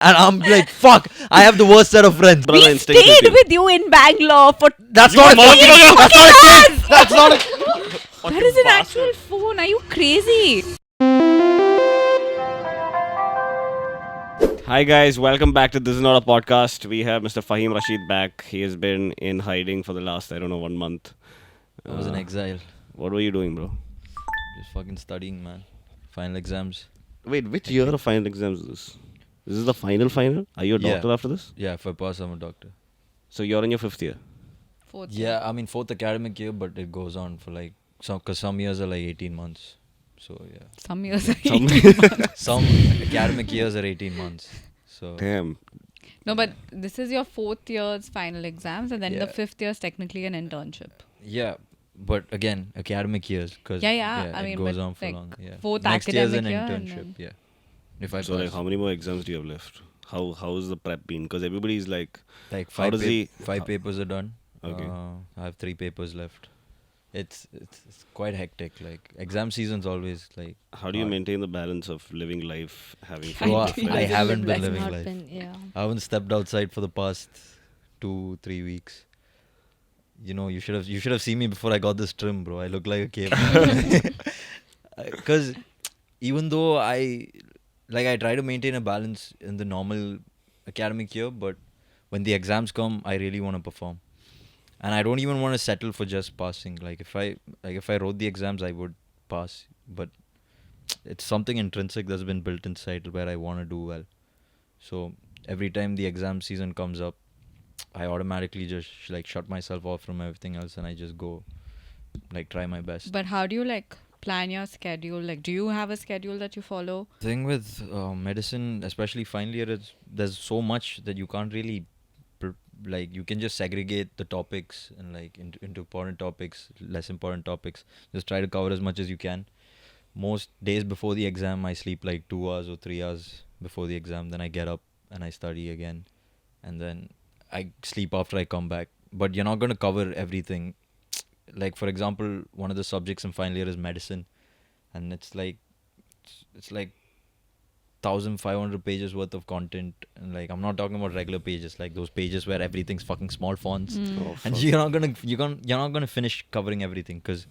And I'm like, fuck, I have the worst set of friends. We stayed with you in Bangalore for That's not a kid. That's not a kid. That's not a That is an actual phone. Are you crazy? Hi guys, welcome back to This Is Not a Podcast. We have Mr. Fahim Rashid back. He has been in hiding for the last, 1 month. I was in exile. What were you doing, bro? Just fucking studying, man. Final exams. Wait, which year of final exams is this? This is the final? Are you a doctor after this? Yeah, if I pass, I'm a doctor. So you're in your 5th year? Fourth. Yeah, I mean, 4th academic year, but it goes on for like, because some years are like 18 months. So, yeah. Some years. Some academic years are 18 months. So Damn. No, but this is your 4th year's final exams, and then the Yeah. 5th year is technically an internship. yeah, but again, academic years, because Yeah. I it mean, goes but on for like long. Yeah. fourth Next year's an academic year and internship. then- Yeah. If I So pass, like, how many more exams do you have left? How's the prep been? Because everybody's like, like how does he- five papers are done. Okay. I have 3 papers left. It's quite hectic. Like exam season's always like. how do you hard. maintain the balance of living life, having I fun? Well, do. I haven't been It's living not life. been, yeah. I haven't stepped outside for the past 2-3 weeks. You know, you should have seen me before I got this trim, bro. I look like a caveman. Because even though I try to maintain a balance in the normal academic year, but when the exams come, I really want to perform, and I don't even want to settle for just passing. Like if I wrote the exams, I would pass, but it's something intrinsic that's been built inside where I want to do well. So every time the exam season comes up, I automatically just shut myself off from everything else, and I just go try my best. But how do you plan your schedule? Like, do you have a schedule that you follow? Thing with medicine, especially final year, is there's so much that you can't really you can just segregate the topics and into important topics, less important topics. Just try to cover as much as you can. Most days before the exam, I sleep 2 hours or 3 hours before the exam. Then I get up and I study again, and then I sleep after I come back. But you're not going to cover everything. Like, for example, one of the subjects in final year is medicine, and it's 1,500 pages worth of content, and I'm not talking about regular pages, like those pages where everything's fucking small fonts, Oh, and fuck. you're not gonna finish covering everything, because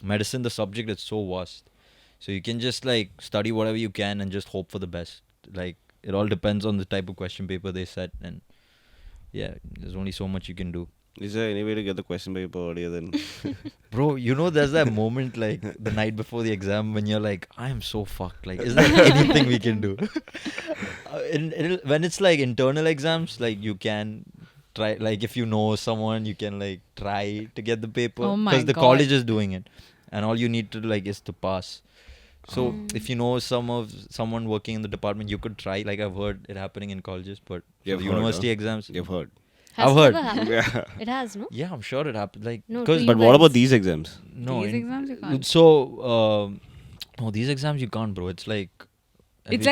medicine, the subject, is so vast. So you can just study whatever you can and just hope for the best. It all depends on the type of question paper they set, and yeah, there's only so much you can do. Is there any way to get the question paper earlier than... Bro, there's that moment the night before the exam when you're like, I am so fucked. Is there anything we can do? When it's internal exams, you can try, if you know someone, you can try to get the paper. Oh my Because the God. college is doing it. And all you need to is to pass. So if you know someone working in the department, you could try. I've heard it happening in colleges, but You've for heard, university huh? exams. You've heard. Has I've it heard. ever happened? Yeah. It has, no? Yeah, I'm sure it happened. No, Because to But you what guys. about these exams? no, These exams you can't. So, no, these exams you can't, bro. It's It's like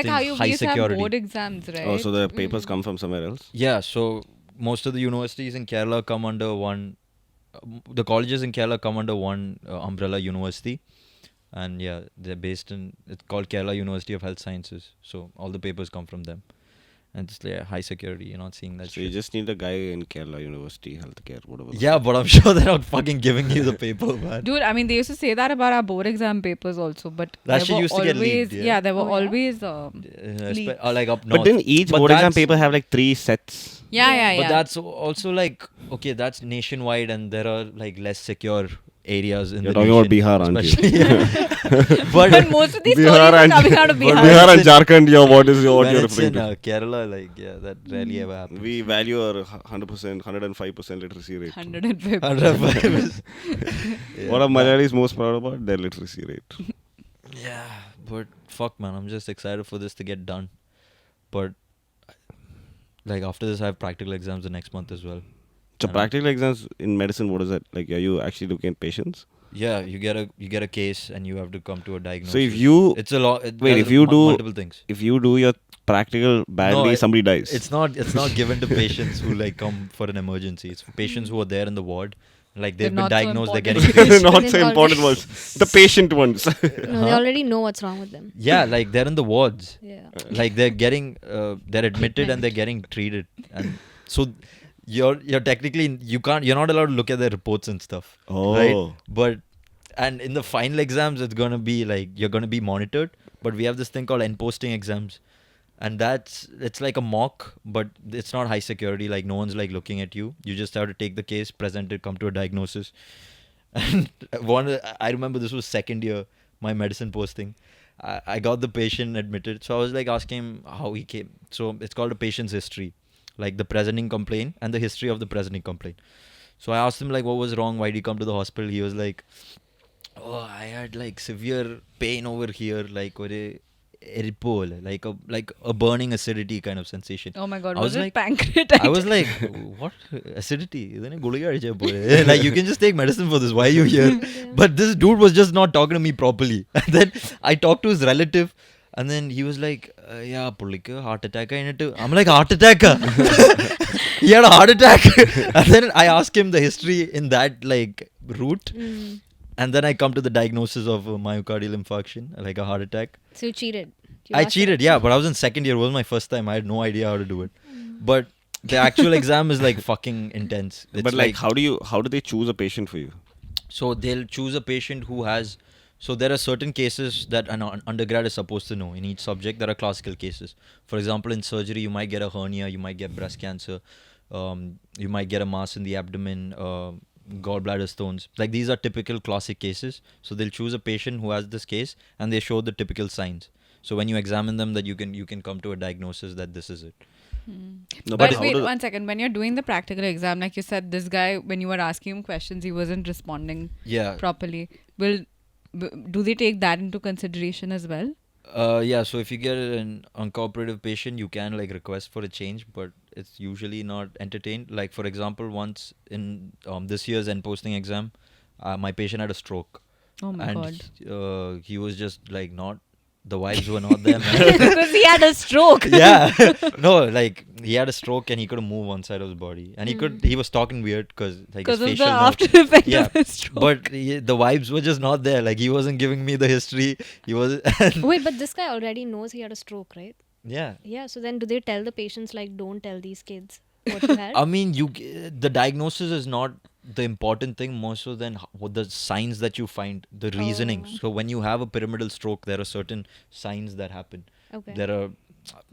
how everything's you high used to have security. board exams, right? Oh, so the papers come from somewhere else? Yeah, so most of the universities in Kerala come under one. The colleges in Kerala come under one umbrella university, and yeah, they're based in. It's called Kerala University of Health Sciences. So all the papers come from them, and it's high security. You're not seeing that So you shit. just need a guy in Kerala University, healthcare, whatever. the Yeah, fuck. but I'm sure they're not fucking giving you the paper, man. Dude, I mean, they used to say that about our board exam papers also, but That there shit were used to get always, leaked, yeah. there were Oh, yeah? always, Up But north. didn't each But board exam that's- paper have 3 sets? yeah. But that's also okay, that's nationwide, and there are less secure areas in You're the talking about nation, Bihar, aren't you? especially- But most of these Bihar stories are and- coming out of But Bihar. Bihar and Jharkhand, what when you're it's referring in to? Kerala, that rarely ever happens. We value our 100%, 105% literacy rate. 150. Yeah. What are Malayalis most proud about? Their literacy rate. Yeah, but fuck, man, I'm just excited for this to get done. But after this, I have practical exams the next month as well. So And practical exams in medicine, what is that? Are you actually looking at patients? Yeah, you get a case and you have to come to a diagnosis. So if you... it's a lot. Wait, if you do... multiple things. If you do your practical badly, No, somebody dies. It's not given to patients who come for an emergency. It's for patients who are there in the ward Like They're they've been not so diagnosed, they're important. getting treated. Not They've so already- important ones. The patient ones. No, they already know what's wrong with them. Yeah, like they're in the wards. Yeah. Like they're getting they're admitted and they're Treatment. getting treated, and so you're technically you're not allowed to look at their reports and stuff, right? Oh. But and in the final exams it's gonna be like you're gonna be monitored, but we have this thing called end posting exams, and it's like a mock, but it's not high security. Like no one's like looking at you. You just have to take the case, present it, come to a diagnosis. And I remember this was second year my medicine posting. I got the patient admitted, so I was like asking him how he came. So it's called a patient's history, like the presenting complaint and the history of the presenting complaint. So I asked him like what was wrong, why did he come to the hospital? He was like, oh, I had like severe pain over here, like like a burning acidity kind of sensation. Oh my god, I was was it like- pancreatitis? I was like, what acidity? Like you can just take medicine for this. Why are you here? But this dude was just not talking to me properly. And then I talked to his relative, and then he was like, yeah, pullikku heart attack. I'm like, heart attack? He had a heart attack. And then I asked him the history in that like route. Mm. And then I come to the diagnosis of a myocardial infarction, like a heart attack. So you cheated. You I asked cheated, her. yeah, but I was in second year. It was my first time. I had no idea how to do it. But the actual exam is like fucking intense. It's But like, how do they choose a patient for you? So they'll choose a patient who has. So there are certain cases that an undergrad is supposed to know in each subject. There are classical cases. For example, in surgery, you might get a hernia, you might get breast cancer, you might get a mass in the abdomen, gallbladder stones. Like these are typical classic cases. So they'll choose a patient who has this case, and they show the typical signs. So when you examine them, that you can come to a diagnosis that this is it. No, But how wait, do- one second. When you're doing the practical exam, like you said, this guy, when you were asking him questions, he wasn't responding Yeah. properly. Do they take that into consideration as well? Yeah, so if you get an uncooperative patient, you can like request for a change, but it's usually not entertained. Like for example, once in this year's end posting exam, my patient had a stroke, Oh my god. and he was just like not. The vibes were not there, man. Because he had a stroke. Yeah, no, like he had a stroke and he couldn't move one side of his body, and he was talking weird because like his Because of the facial nerve- after effect Yeah, of the stroke. but the vibes were just not there. Like he wasn't giving me the history. He was, Wait, but this guy already knows he had a stroke, right? yeah. Yeah. So then, do they tell the patients like, don't tell these kids what you had? I mean, the diagnosis is not the important thing more so than what the signs that you find, the reasoning. Oh. So when you have a pyramidal stroke, there are certain signs that happen. Okay. There are,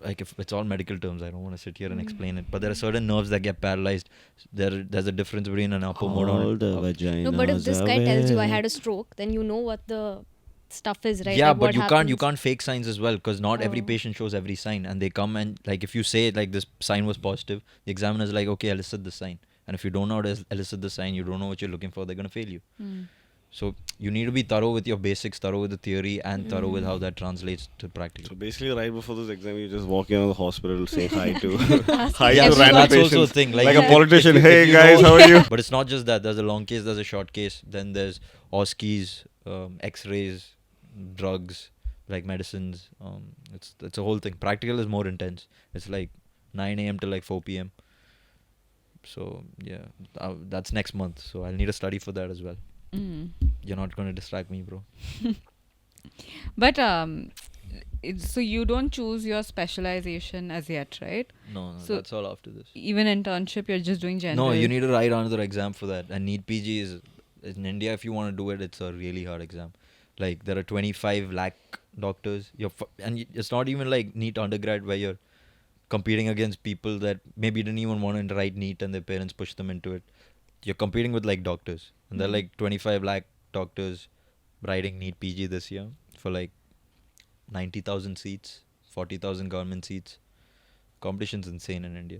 like, if it's all medical terms, I don't want to sit here and explain it, but there are certain nerves that get paralyzed. There's a difference between an upper mode All and the vaginas No, but if this guy tells you I away. had a stroke, then you know what the stuff is, right? yeah, Like, but what you happens. can't fake signs as well, because not every Oh. patient shows every sign, and they come and like if you say like this sign was positive, the examiner is like, okay, elicit the sign, and if you don't know how to elicit the sign, you don't know what you're looking for, they're gonna fail you. Hmm. So you need to be thorough with your basics, thorough with the theory, and thorough with how that translates to So practical. basically, right before this exam, you just walk in the hospital, say hi to hi Yeah, to so random that's patients, also a thing. like you- a politician. if Hey you guys, know- how are you? But it's not just that. There's a long case, there's a short case, then there's OSCEs, X-rays, drugs, like medicines. It's a whole thing. Practical is more intense. It's like 9 a.m. till like 4 p.m. So yeah, that's next month. So I'll need a study for that as well. Mm. You're not going to distract me, bro. But so you don't choose your specialization as yet, right? No, So- that's all after this. Even internship, you're just doing general. No, you need to write another exam for that. And NEET PG is in India. If you want to do it, it's a really hard exam. Like there are 25 lakh doctors. And it's not even like NEET undergrad where you're competing against people that maybe didn't even want to write NEET and their parents pushed them into it. You're competing with like doctors, and there are like 25 lakh doctors writing NEET PG this year for like 90,000 seats, 40,000 government seats. Competition's insane in India.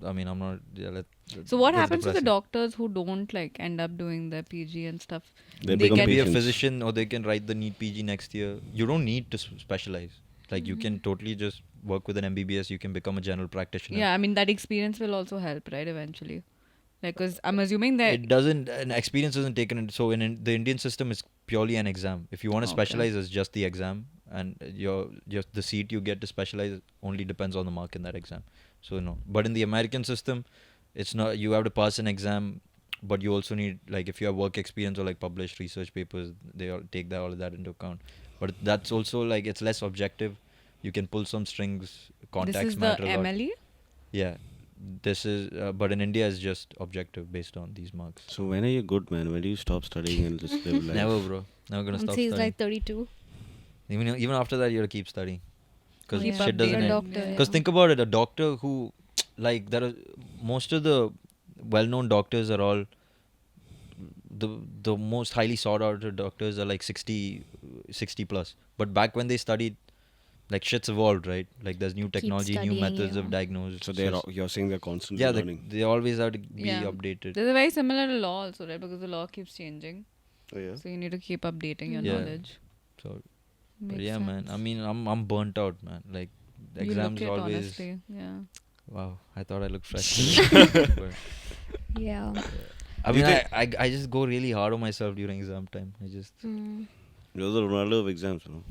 I mean, I'm not. Yeah, So what that's happens to the depressing. doctors who don't like end up doing their PG and stuff? They They become can be a patients. physician, or they can write the NEET PG next year. You don't need to specialize. Like you can totally just work with an MBBS. You can become a general practitioner. Yeah, I mean that experience will also help, right? Eventually, like, because I'm assuming that. It doesn't. An experience isn't taken. So in the Indian system, it's purely an exam. If you want to Okay. specialize, it's just the exam, and the seat you get to specialize only depends on the mark in that exam. So no. But in the American system, it's not. You have to pass an exam but you also need, like, if you have work experience or like published research papers, they all take that all of that into account. But that's also like it's less objective. You can pull some strings. This Contacts is the matter a lot. MLE. Yeah, this is. But in India, it's just objective based on these marks. So when are you good, man? When do you stop studying and just live life? Never, bro. Never gonna Once stop he's studying. like 32. Even after that, you gotta keep studying. Because Keep shit doesn't updated. end. Doctor, yeah. Because think about it, a doctor who, like, there are most of the well-known doctors are all the most highly sought after doctors are like 60 plus. But back when they studied, like, shit's evolved, right? Like, there's new technology, new studying, methods yeah. of diagnosis. So you're saying they're constantly yeah, learning. they always have to be Yeah. updated. This is very similar to law also, right? Because the law keeps changing. Oh yeah. So you need to keep updating your Yeah. knowledge. So, but Makes yeah, man. sense. I mean, I'm burnt out, man. Like, the You exams look it, always. honestly. Yeah. Wow, I thought I looked fresh. But, Yeah. I Do you mean, I just go really hard on myself during exam time. I just. Mm. You're the Ronaldo of exams, you know.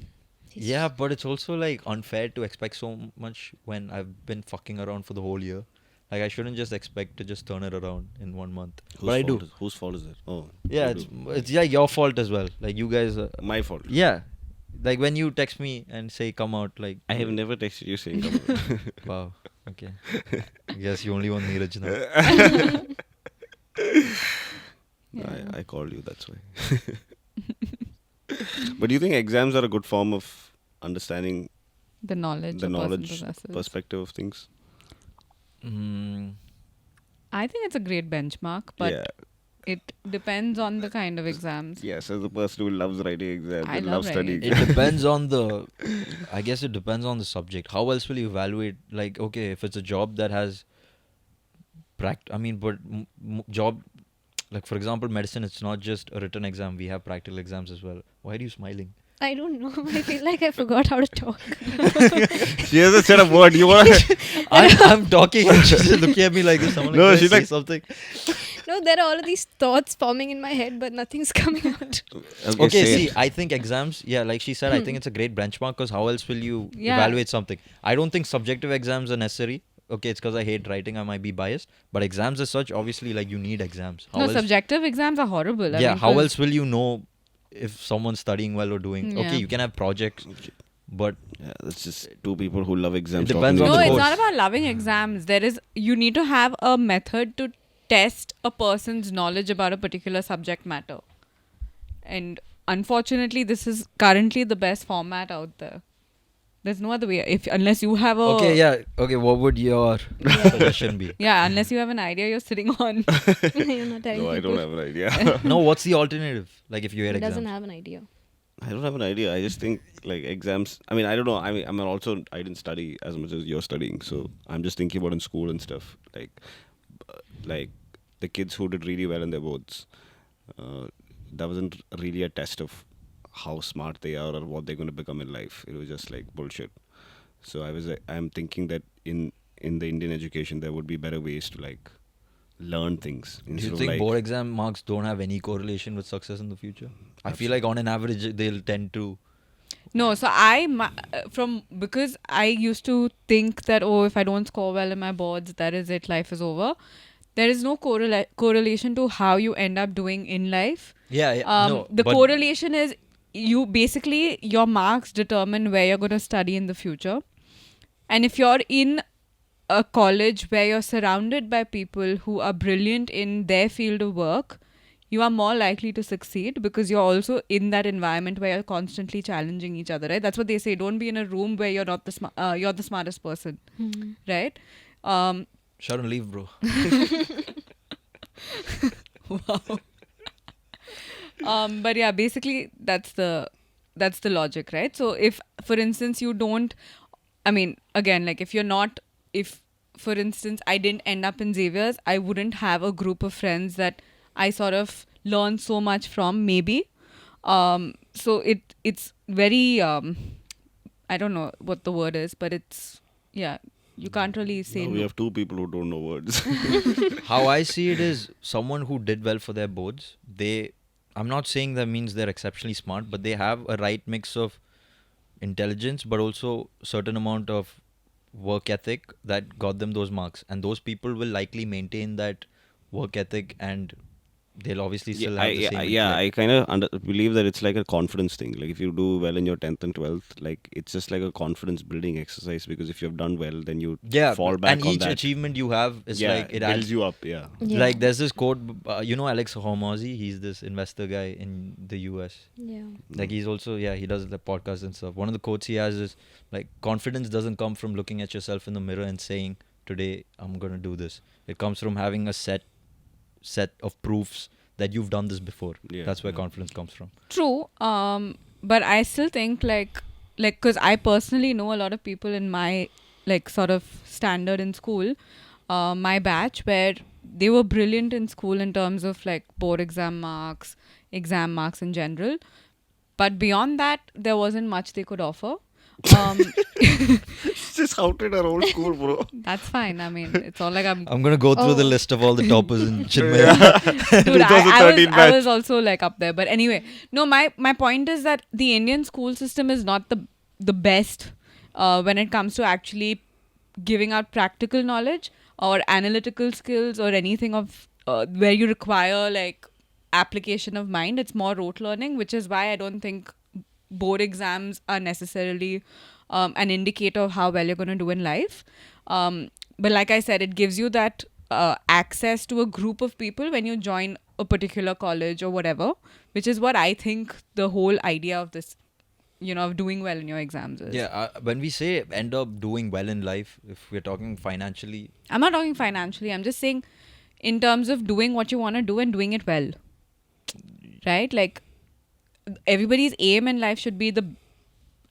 Yeah, but it's also like unfair to expect so much when I've been fucking around for the whole year. Like, I shouldn't just expect to just turn it around in 1 month. But I do. Whose fault is it? Oh. Yeah, you do. it's yeah your fault as well. Like, you guys. My fault. Yeah, like when you text me and say come out, like. I have never texted you saying come on. Wow. Okay. I guess you only want Neeraj now. Yeah. I called you, that's why. But do you think exams are a good form of understanding The knowledge. the a person knowledge possesses. perspective of things? Mm, I think it's a great benchmark, but yeah. it depends on the kind of exams. Yes, as a person who loves writing exams I and love loves studying. it depends on the. I guess it depends on the subject. How else will you evaluate? Like, okay, if it's a job that has. I mean, but job. Like, for example, medicine, it's not just a written exam. We have practical exams as well. Why are you smiling? I don't know. I feel like I forgot how to talk. She hasn't said a word. You want to... I'm talking and she's just looking at me like this. Someone like, No, "Can I she's say like- something. No, there are all of these thoughts forming in my head, but nothing's coming out. Okay, say see, it. I think exams, yeah, like she said, I think it's a great benchmark because how else will you Yeah. evaluate something? I don't think subjective exams are necessary. Okay, it's because I hate writing. I might be biased. But exams as such, obviously, like, you need exams. How No, else, subjective exams are horrible. I yeah, mean, how 'cause- else will you know if someone's studying well or doing? Yeah. Okay, you can have projects, but Yeah, that's just two people who love exams. It depends talking on No, to the each it's other. not course. about loving exams. You need to have a method to test a person's knowledge about a particular subject matter. And unfortunately, this is currently the best format out there. There's no other way. Unless you have a okay, yeah, okay. What would your suggestion be? Yeah, unless you have an idea you're sitting on. You're not telling No, I people. don't have an idea. No, what's the alternative? Like, if you He hate doesn't exams. have an idea. I don't have an idea. I just think like exams. I mean, I don't know. I didn't study as much as you're studying, so I'm just thinking about in school and stuff. Like the kids who did really well in their boards. That wasn't really a test of how smart they are or what they're going to become in life. It was just like bullshit. So I'm thinking that in the Indian education there would be better ways to like learn things. Do instead you of, think like, board exam marks don't have any correlation with success in the future? I feel like on an average they'll tend to. No, so because I used to think that, oh, if I don't score well in my boards, that is it, life is over. There is no correlation to how you end up doing in life. Yeah, The correlation is your marks determine where you're going to study in the future. And if you're in a college where you're surrounded by people who are brilliant in their field of work, you are more likely to succeed because you're also in that environment where you're constantly challenging each other, right? That's what they say. Don't be in a room where you're not you're the smartest person, right? Sharon, leave, bro. Wow. But yeah, basically that's the logic, right? So if, for instance, you don't, I mean, again, like if for instance I didn't end up in Xavier's, I wouldn't have a group of friends that I sort of learn so much from, maybe. So it's very I don't know what the word is, but it's, yeah, you can't really say we have two people who don't know words. How I see it is someone who did well for their boards, I'm not saying that means they're exceptionally smart, but they have a right mix of intelligence, but also certain amount of work ethic that got them those marks. And those people will likely maintain that work ethic and they'll obviously still have the same I intellect. kind of believe that it's like a confidence thing. Like if you do well in your 10th and 12th, like it's just like a confidence building exercise, because if you've done well, then you Yeah, fall back and on each that. achievement you have is Yeah, like it builds adds. you up. Yeah. Yeah. Like there's this quote, you know Alex Hormozy, he's this investor guy in the US. Yeah. Like he's also, yeah, he does the podcast and stuff. One of the quotes he has is like, confidence doesn't come from looking at yourself in the mirror and saying, today I'm gonna do this. It comes from having a set of proofs that you've done this before. Yeah, That's where yeah. confidence comes from. True. But I still think like because I personally know a lot of people in my like sort of standard in school, my batch, where they were brilliant in school in terms of like board exam marks in general. But beyond that, there wasn't much they could offer. Just outed our old school, bro. That's fine. I mean, it's all like I'm I'm gonna go through the Oh. list of all the toppers in Chinmaya. Dude, 2013 I batch. was also like up there. But anyway, no, my point is that the Indian school system is not the best when it comes to actually giving out practical knowledge or analytical skills or anything of where you require like application of mind. It's more rote learning, which is why I don't think board exams are necessarily an indicator of how well you're going to do in life. But like I said, it gives you that access to a group of people when you join a particular college or whatever, which is what I think the whole idea of this, of doing well in your exams is. Yeah, when we say end up doing well in life, if we're talking financially, I'm not talking financially. I'm just saying in terms of doing what you want to do and doing it well. Right? Like everybody's aim in life should be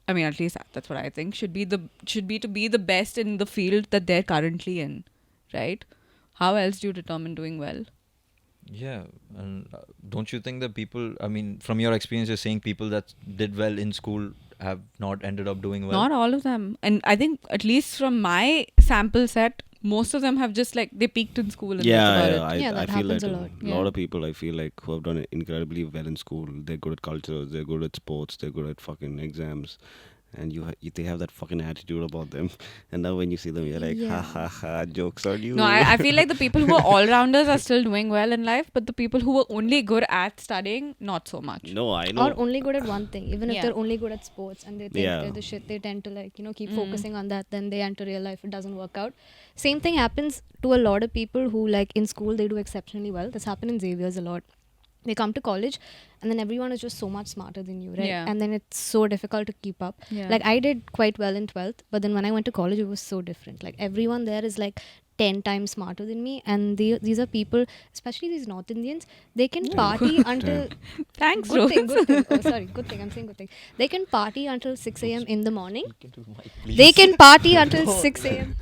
at least that's what I think, should be to be the best in the field that they're currently in. Right? How else do you determine doing well? yeah, and don't you think that people, I mean, from your experience, you're saying people that did well in school have not ended up doing well? Not all of them. And I think at least from my sample set, most of them have just like they peaked in school and that's about it. Yeah, I that feel happens that a too. lot. A lot of people I feel like who have done it incredibly well in school, they're good at cultures, they're good at sports, they're good at fucking exams, and they have that fucking attitude about them. And now when you see them, you're like, Yeah. ha ha ha, jokes on you. No, I feel like the people who are all-rounders are still doing well in life, but the people who were only good at studying, not so much. No, I know. Or only good at one thing. Even if Yeah. they're only good at sports and they think Yeah. they're the shit, they tend to like, keep focusing on that. Then they enter real life, it doesn't work out. Same thing happens to a lot of people who like in school they do exceptionally well. This happened in Xavier's a lot. They come to college and then everyone is just so much smarter than you, right? Yeah. And then it's so difficult to keep up. Yeah. Like I did quite well in 12th, but then when I went to college, it was so different. Like everyone there is like 10 times smarter than me, and these are people, especially these North Indians, they can party until Thanks, good thing, Rose. good thing. Oh, sorry, good thing. I'm saying good thing. They can party until 6 a.m. in the morning. They can party until 6 a.m.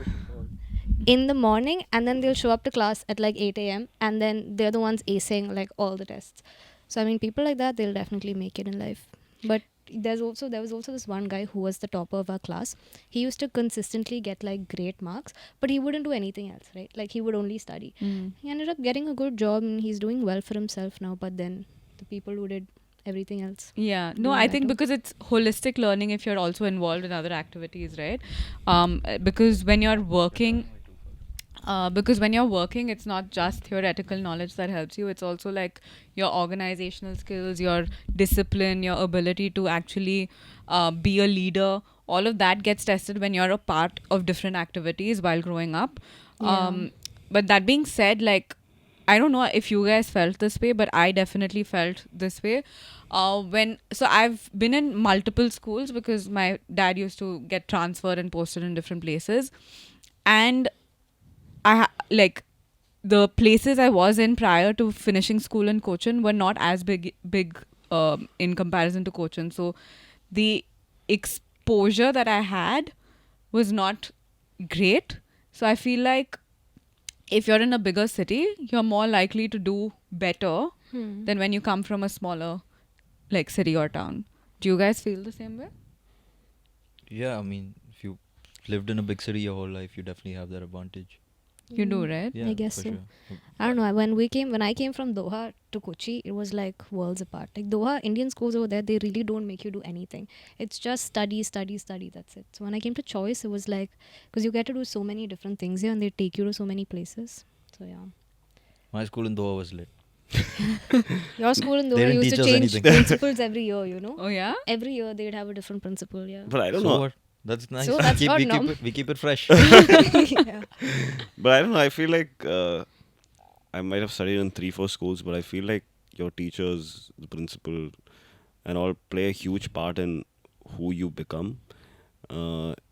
in the morning, and then they'll show up to class at like 8 a.m. and then they're the ones acing like all the tests. So I mean, people like that, they'll definitely make it in life. But there was also this one guy who was the topper of our class. He used to consistently get like great marks, but he wouldn't do anything else, right? Like he would only study. He ended up getting a good job and he's doing well for himself now. But then the people who did everything else. Yeah, no, Doing I think better. because it's holistic learning if you're also involved in other activities, right? Because when you're working, it's not just theoretical knowledge that helps you. It's also like your organizational skills, your discipline, your ability to actually be a leader. All of that gets tested when you're a part of different activities while growing up. Yeah. But that being said, like, I don't know if you guys felt this way, but I definitely felt this way. So I've been in multiple schools because my dad used to get transferred and posted in different places. And like the places I was in prior to finishing school in Cochin were not as big in comparison to Cochin. So the exposure that I had was not great. So I feel like if you're in a bigger city, you're more likely to do better than when you come from a smaller like city or town. Do you guys feel the same way? Yeah, I mean, if you lived in a big city your whole life, you definitely have that advantage. You do, right? Yeah, guess for so. sure. I don't know. When I came from Doha to Kochi, it was like worlds apart. Like Doha, Indian schools over there, they really don't make you do anything. It's just study, study, study. That's it. So when I came to Choice, it was like, because you get to do so many different things here and they take you to so many places. So yeah. My school in Doha was lit. Your school in They Dubai didn't used to teach us change anything. principals every year, you know. Oh yeah. Every year they'd have a different principal, yeah. But I don't So know. what? That's nice. So that's not we keep it fresh. Yeah. But I don't know. I feel like I might have studied in 3-4 schools, but I feel like your teachers, the principal, and all play a huge part in who you become.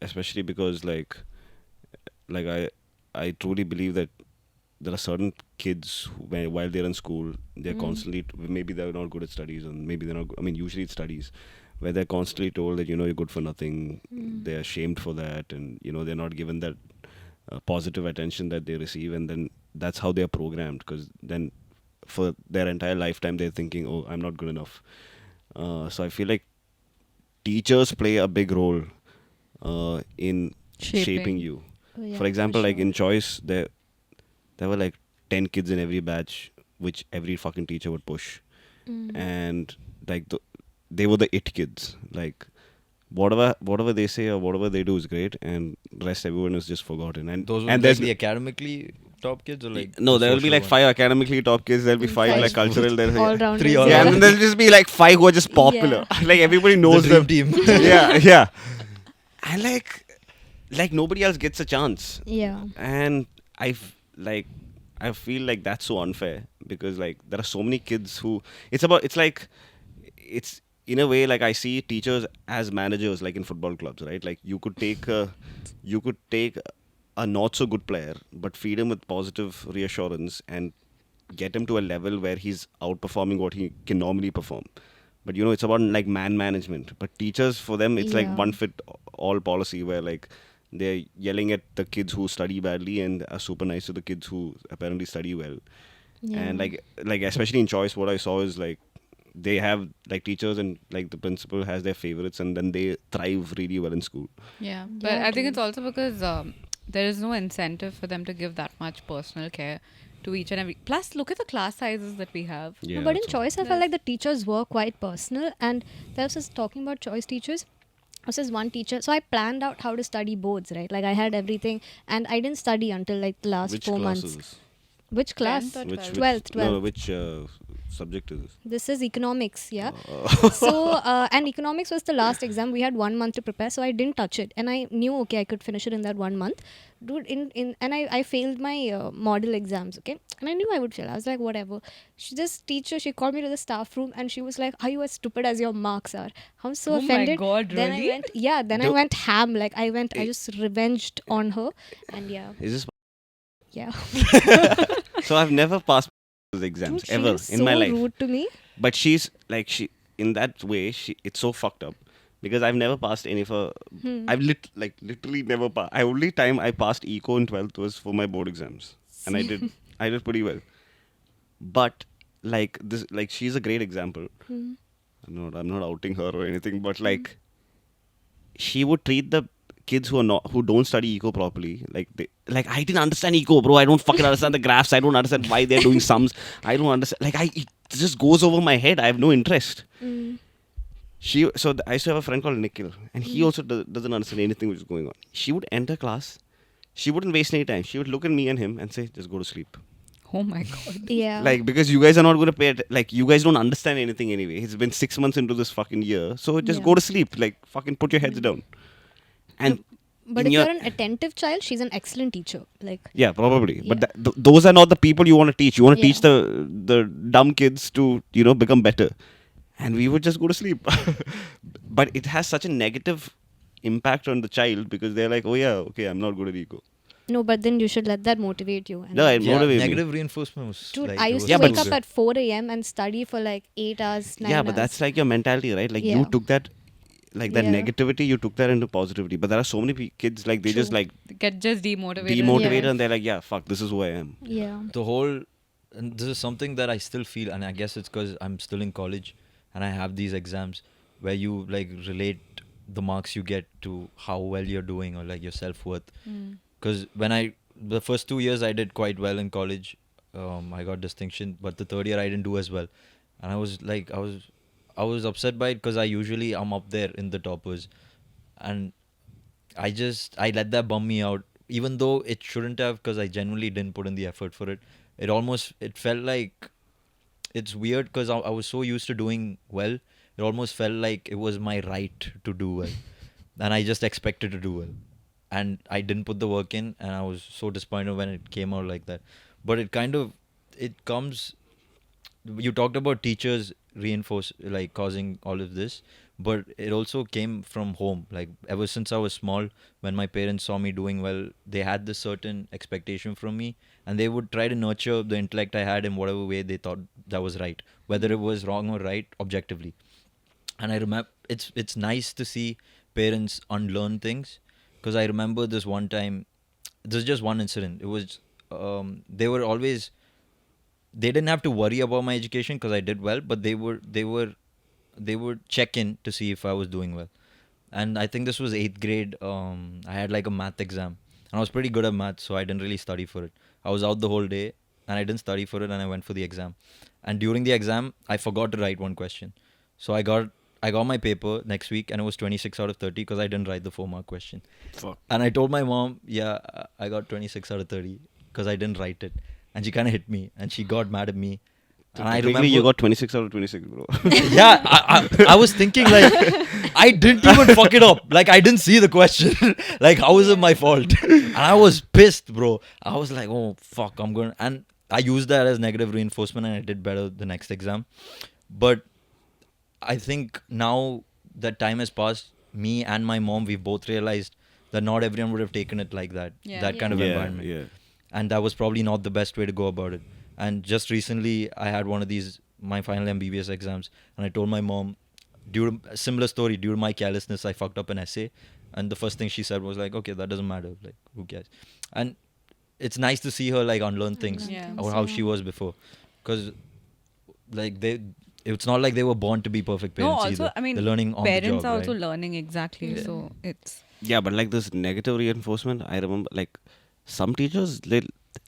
Especially because like I truly believe that there are certain kids who, while they're in school, they're constantly maybe they're not good at studies, and maybe they're not. I mean, usually it's studies where they're constantly told that you're good for nothing. They're ashamed for that, and they're not given that positive attention that they receive, and then that's how they're programmed. Because then for their entire lifetime, they're thinking, "Oh, I'm not good enough." So I feel like teachers play a big role in shaping you. Oh, yeah, For example, like sure. in choice, there were like 10 kids in every batch, which every fucking teacher would push, and like they were the it kids. Like whatever they say or whatever they do is great, and rest everyone is just forgotten. And Those were and like there's the academically top kids or like no, the there will be social like one? 5 academically top kids. There'll be 5 Five like cultural. all rounders. Three all Yeah, and rounders. then there'll just be like 5 who are just popular. Like everybody knows the them. dream team. Yeah. And like nobody else gets a chance. Yeah. And I feel like that's so unfair because like there are so many kids who it's in a way like I see teachers as managers like in football clubs, right? Like you could take a not so good player but feed him with positive reassurance and get him to a level where he's outperforming what he can normally perform. But it's about like man management. But teachers, for them, it's like Yeah. one fit all policy where like they're yelling at the kids who study badly and are super nice to the kids who apparently study well. Yeah. And like especially in choice, what I saw is like they have like teachers and like the principal has their favorites and then they thrive really well in school. Yeah, but Yeah, I think true. it's also because there is no incentive for them to give that much personal care to each and every. Plus, look at the class sizes that we have. Yeah, No, but in that's all. choice, I felt like the teachers were quite personal. And there was just talking about choice teachers. This is one teacher. So I planned out how to study boards, right? Like I had everything, and I didn't study until like the last Which 4 class months. is this? Which class? 10th or Which 12th. no, 12th. which subject is this? This is economics, yeah. So, and economics was the last exam. We had 1 month to prepare, so I didn't touch it. And I knew, okay, I could finish it in that 1 month. Dude, and I failed my model exams, okay. And I knew I would fail. I was like, whatever. This teacher, she called me to the staff room and she was like, are you as stupid as your marks are? I'm so Oh my offended. God, Then really? I went ham. Like I just revenged on her. And yeah, Is this? yeah. So I've never passed those exams Dude, she ever is in so my life. rude to me. But she's like she in that way it's so fucked up because I've never passed any for I've literally never passed. I only time I passed eco in 12th was for my board exams and I did pretty well. But like this like she's a great example. I'm not outing her or anything, but like she would treat the kids who don't study eco properly like I didn't understand eco, bro. I don't fucking understand the graphs. I don't understand why they're doing sums. I don't understand it just goes over my head. I have no interest. I used to have a friend called Nikhil and he also doesn't understand anything which is going on. She would enter class, she wouldn't waste any time. She would look at me and him and say, just go to sleep. Oh my God. Yeah. Like, because you guys are not going to pay like you guys don't understand anything anyway. It's been 6 months into this fucking year, so just Yeah. go to sleep. Like, fucking put your heads down. And But in if your- you're an attentive child, she's an excellent teacher. Like, yeah, probably. Yeah. But those are not the people you want to teach. You want to Yeah. teach the dumb kids to become better. And we would just go to sleep. But it has such a negative impact on the child because they're like, oh yeah, okay, I'm not good at eco. no, but then you should let that motivate you. And No, it Yeah, motivated me. negative reinforcement was Dude, like, I it used was to Yeah, wake but- up at 4 a.m. and study for like 8 hours, 9 Yeah, hours. but that's like your mentality, right? Like you Yeah. took that, like that Yeah. negativity, you took that into positivity. But there are so many kids like they just True. like Get just demotivated. demotivated Yeah. and they're like, yeah, fuck, this is who I am. Yeah. the whole, and this is something that I still feel, and I guess it's because I'm still in college and I have these exams where you like relate the marks you get to how well you're doing or like your self-worth. Because the first 2 years I did quite well in college, I got distinction, but the third year I didn't do as well, and I was like, I was upset by it because I usually am up there in the toppers, and I let that bum me out, even though it shouldn't have, because I genuinely didn't put in the effort for it. It felt like it's weird because I was so used to doing well. It almost felt like it was my right to do well, and I just expected to do well, and I didn't put the work in, and I was so disappointed when it came out like that. But it comes. You talked about teachers reinforce like causing all of this, but it also came from home. Like ever since I was small, when my parents saw me doing well, they had this certain expectation from me, and they would try to nurture the intellect I had in whatever way they thought that was right, whether it was wrong or right objectively. And I remember it's nice to see parents unlearn things, because I remember this one time. There's just one incident. It was they were always, they didn't have to worry about my education because I did well, but they would check in to see if I was doing well. And I think this was 8th grade. I had like a math exam, and I was pretty good at math, so I didn't really study for it. I was out the whole day, and I didn't study for it, and I went for the exam. And during the exam, I forgot to write one question, so I got my paper next week, and it was 26 out of 30 because I didn't write the 4-mark question. Fuck. And I told my mom, yeah, I got 26 out of 30 because I didn't write it. And she kind of hit me, and she got mad at me. And I remember you got 26 out of 26, bro. yeah, I was thinking like, I didn't even fuck it up. Like, I didn't see the question. Like, how is it my fault? And I was pissed, bro. I was like, oh, fuck, I'm going to... And I used that as negative reinforcement, and I did better the next exam. But I think now that time has passed, me and my mom, we've both realized that not everyone would have taken it like that. Yeah. That kind of environment. Yeah. And that was probably not the best way to go about it. And just recently, I had one of these, my final MBBS exams, and I told my mom, due to a similar story, due to my carelessness, I fucked up an essay. And the first thing she said was like, okay, that doesn't matter. Like, who cares? And it's nice to see her like unlearn things Yeah. or how she was before. Because like it's not like they were born to be perfect No, parents also, either. I mean, They're learning on the parents job, are also right? learning exactly. Yeah. So it's... Yeah, but like this negative reinforcement, I remember like some teachers,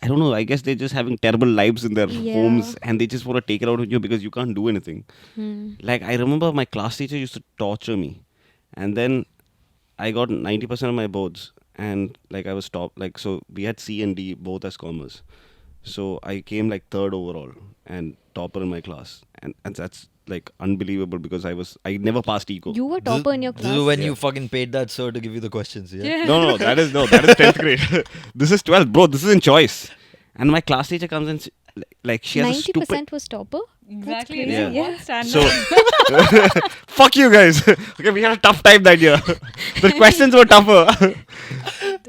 I don't know, I guess they're just having terrible lives in their homes, and they just want to take it out on you because you can't do anything. Like, I remember my class teacher used to torture me, and then I got 90% of my boards, and like I was top. Like, so we had C and D both as commerce, so I came like 3rd overall and topper in my class, and that's like unbelievable because I never passed eco. You were topper in your This class. is when Yeah. you fucking paid that sir to give you the questions, yeah? No, that is 10th grade. This is 12th, bro. This is in choice. And my class teacher comes in, like she has a 90% stupid. was topper. Exactly. crazy, Yeah. What standard? So, fuck you guys. Okay, we had a tough time that year. The questions were tougher.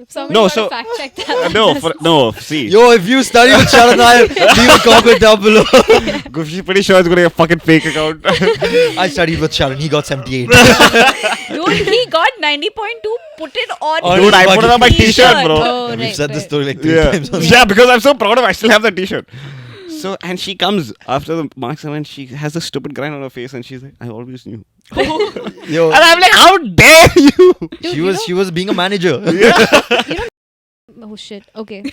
Somebody No, gotta so- fact check that. no, see. Yo, if you study with Sharan, leave a comment down below. She's pretty sure it's going to be a fucking fake account. I studied with Sharan. He got 78. Dude, he got 90.2. Put it on. On Dude, I his put it on my fucking t-shirt, t-shirt. bro. Oh, We've right, said this right. story like 3 Yeah. times. Yeah, because I'm so proud of it. I still have that t-shirt. So, and she comes after the marks and she has this stupid grin on her face and she's like, I always knew. Yo, And I'm like, how dare you? she was being a manager. Oh shit. Okay.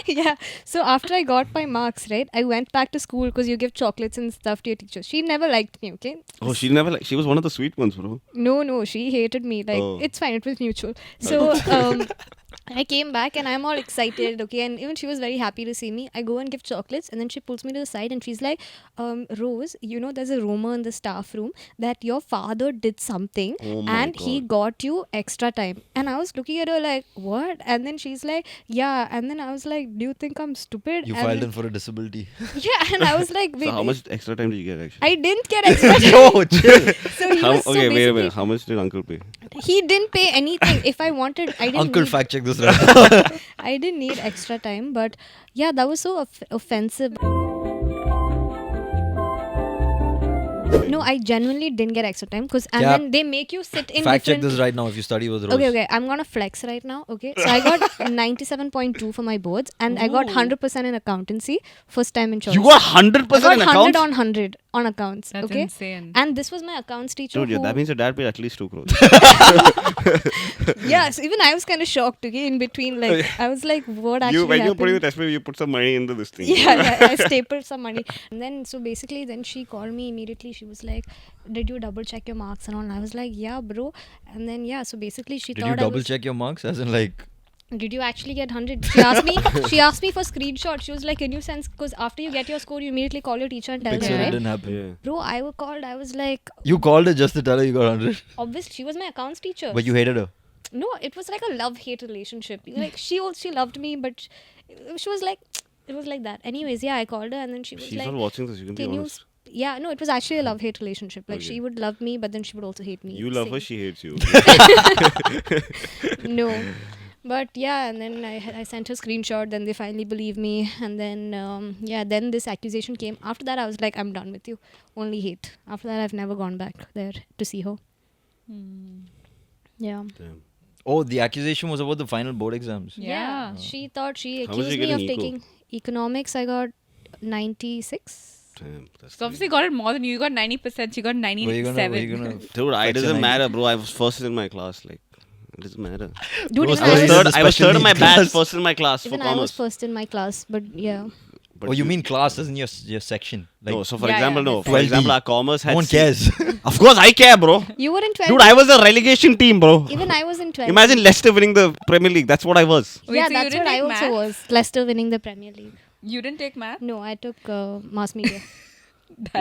Yeah. So after I got my marks, right, I went back to school because you give chocolates and stuff to your teachers. She never liked me. Okay. Oh, she never she was one of the sweet ones, bro. No, she hated me. Like, Oh. it's fine, it was mutual. So, I came back and I'm all excited, okay, and even she was very happy to see me. I go and give chocolates, and then she pulls me to the side and she's like, Rose, you know, there's a rumor in the staff room that your father did something Oh my and he got you extra time. And I was looking at her like, what? And then she's like, yeah. And then I was like, do you think I'm stupid? You And filed then- in for a disability. Yeah, and I was like, wait. So how much extra time did you get actually? I didn't get extra time. Yo, chill. So he was so Okay, wait a basically- minute. How much did uncle pay? He didn't pay anything. If I wanted, I didn't Uncle, need, fact check this right now. I didn't need extra time, but yeah, that was so offensive. No, I genuinely didn't get extra time because and Cap. then they make you sit in Fact check different. this right now if you study with Rose. Okay, I'm gonna flex right now. Okay, so I got 97.2 for my boards, and I got 100% in accountancy. First time in choice. You got 100% I got in 100 accounts? on 100 on accounts. That's okay, insane. and this was my accounts teacher. Dude, yeah, who, that means your dad paid at least 2 crores. yeah, so even I was kind of shocked. Okay, in between, like I was like, what actually When you're happened? putting the test paper, you put some money into this thing. Yeah, I stapled some money. And then, so basically, then she called me immediately. She was like, did you double check your marks and all? And I was like, yeah, bro. And then, yeah, so basically she Did thought you I double was... check your marks? As in, like, did you actually get 100? She asked me for screenshot. She was like, can you send, because after you get your score, you immediately call your teacher and tell Pixel, them, it right? didn't happen. Yeah. Bro, I called. I was like, You called her just to tell her you got 100. obviously, she was my accounts teacher. But you hated her. No, it was like a love-hate relationship. Like, she loved me, but she was like, it was like that. Anyways, yeah, I called her and then she was She's like, not watching this. You can be can you... honest. Yeah, no, it was actually a love-hate relationship. Like, Okay. she would love me, but then she would also hate me. You love her, Same. she hates you. No. But yeah, and then I sent her screenshot, then they finally believed me. And then, then this accusation came. After that, I was like, I'm done with you. Only hate. After that, I've never gone back there to see her. Yeah. Damn. Oh, the accusation was about the final board exams. Yeah. She thought she How much accused did you me get of in eco? taking economics. I got 96. Damn. That's So obviously got it more than you. You got 90%. She got Were you 97. gonna Dude, flex it doesn't your matter, 90? bro. I was first in my class. Like, it doesn't matter. Dude, Bro, even so I you was, were the I was special third in my needs batch, class. first in my class for even I was commerce. first in my class. But yeah. But Oh, you mean class, isn't your section? Like, no, so for Yeah, example, yeah, no. For 12D. example, our commerce had no one C- cares. Of course, I care, bro. You were in 12. Dude, I was a relegation team, bro. Even I was in 12. Imagine Leicester winning the Premier League. That's what I was. Wait, Yeah, so you that's didn't what I take also maths? was. Leicester winning the Premier League. You didn't take math? No, I took mass media.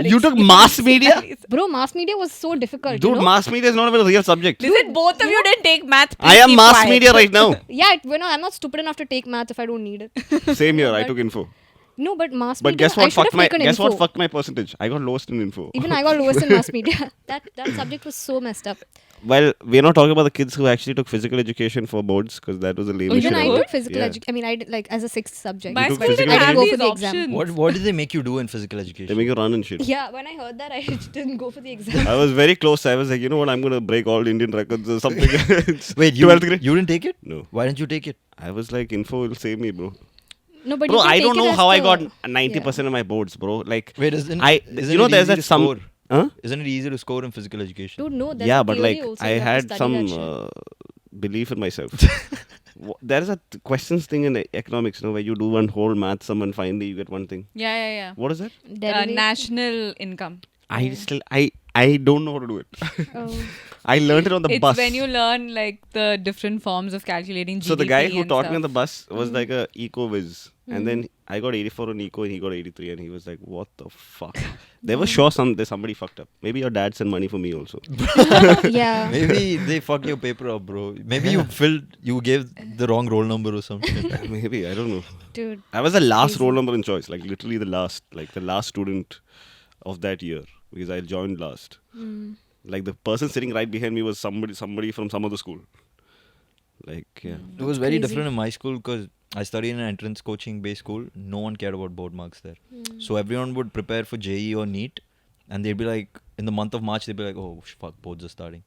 You took mass media? Bro, mass media was so difficult. you Dude, know? mass media is not even a real subject. Listen, both of you didn't take math. I Please am keep mass quiet. media right now. Yeah, I'm not stupid enough to take math if I don't need it. Same here. I But- took info. No, but mass But media. guess I what? should have Fucked my taken guess what? info. Fucked my percentage. I got lowest in info. Even I got lowest in mass media. That subject was so messed up. Well, we're not talking about the kids who actually took physical education for boards because that was a lame Even shit I ever. took physical Yeah. education. I mean, I did like as a sixth subject. My took school physical didn't I have didn't go these for the exam. options. what did they make you do in physical education? They make you run and shit. Yeah, when I heard that, I just didn't go for the exam. I was very close. I was like, you know what? I'm gonna break all Indian records or something. Wait, you 12th grade? you didn't take it? No. Why didn't you take it? I was like, info will save me, bro. No, but Bro, you can I take don't it know as how I the- got 90% of my boards, bro. Like, Wait, isn't you know, it there's easy that to some. score? Huh? Isn't it easy to score in physical education? Dude, no, there's Yeah, a but theory like, also. I You have to had study some that shit. belief in myself. There is a questions thing in economics, where you do one whole math sum and finally you get one thing. Yeah. What is that? Derivation. National income. I don't know how to do it. Oh. I learned it on the It's bus. when you learn like the different forms of calculating GDP. So the guy who and taught me on the stuff. bus was like a eco whiz, and then I got 84 on eco and he got 83, and he was like, "What the fuck?" They were sure somebody fucked up. Maybe your dad sent money for me also. Yeah. Maybe they fucked your paper up, bro. Maybe you gave the wrong roll number or something. Maybe, I don't know. Dude. I was the last Crazy. roll number in choice, like literally the last student of that year because I joined last. Like the person sitting right behind me was somebody from some other school. Like, yeah. It was very Crazy. different in my school because I studied in an entrance coaching based school. No one cared about board marks there. So everyone would prepare for JE or NEET, and they'd be like, in the month of March, they'd be like, oh, fuck, boards are starting.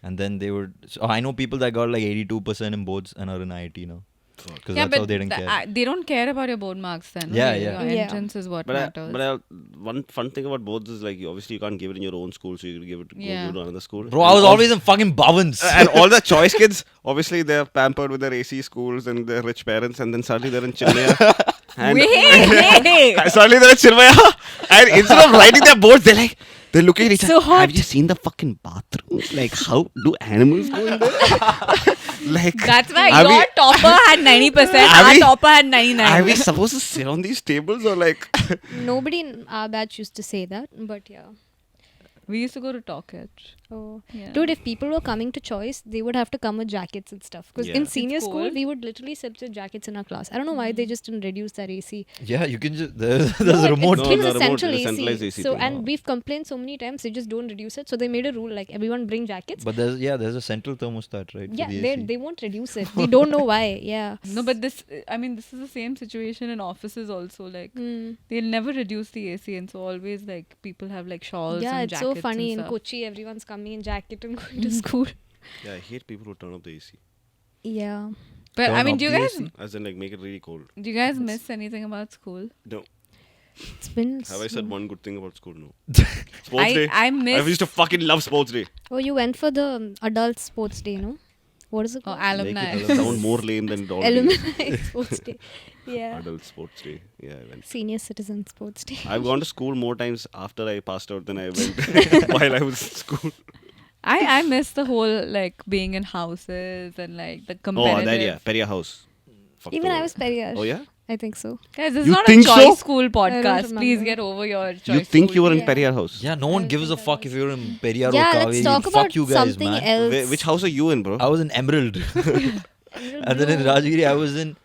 And then they would. So I know people that got like 82% in boards and are in IIT now. Because Yeah, that's how but they didn't care. they don't care about your board marks then. Yeah, no? yeah. Your Yeah. entrance is what But matters. one fun thing about boards is like obviously you can't give it in your own school, so you give it Yeah. to another school. Bro, I And was all- always in fucking Bhavans. and all the choice kids, obviously they're pampered with their AC schools and their rich parents, and then suddenly they're in Chennai. And Wait! suddenly they're in Chennai, and instead of writing their boards, they're looking at each So other. hot. Have you seen the fucking bathrooms? Like, how do animals go in there? Like, That's why are your we- topper had 90%, Are our we- topper had 99. Are we supposed to sit on these tables or like? Nobody in our batch used to say that, but yeah. We used to go to Talkit. Oh. Yeah. Dude, if people were coming to choice, they would have to come with jackets and stuff. Because Yeah. in It's senior school, cold. we would literally sit with jackets in our class. I don't know why they just didn't reduce that AC. Yeah, you can just. There's No, a remote. No, It was the a remote, central the AC. centralized AC So, thing. and we've complained so many times, they just don't reduce it. So they made a rule like everyone bring jackets. But there's a central thermostat, right? Yeah, for the they AC. they won't reduce it. We don't know why. Yeah. No, but this is the same situation in offices also. Like, they'll never reduce the AC, and so always, like, people have, like, shawls Yeah, and it's jackets so funny. and In stuff. Kochi, everyone's coming in jacket and going to school. Yeah, I hate people who turn up the AC. Yeah. But, I Turn mean, off do you the guys AC. As in, like, make it really cold. do you guys miss anything about school? No. It's been. Have I said so- one good thing about school? No. Sports day. I miss... I used to fucking love sports day. Oh, you went for the adult sports day, no? What is it Oh, called? alumni. Make it sound more lame than it already is. Alumni sports day. Yeah. Adult sports day. Yeah, I went. Senior citizen sports day. I've gone to school more times after I passed out than I went while I was in school. I miss the whole, like, being in houses and, like, the competitive... Oh, that yeah, Peria House. fuck Even the I world. was Periyar. Oh yeah? I think so. Guys, this is You not a think choice so? school podcast. Please remember. get over your choice You think school you were in Yeah. Periyar house? Yeah, no I one would gives a think I fuck was. if you're in Periyar Yeah, or let's Kaveri. talk Fuck about you guys, something man. else. Which house are you in, bro? I was in Emerald. And then in Rajgiri, I was in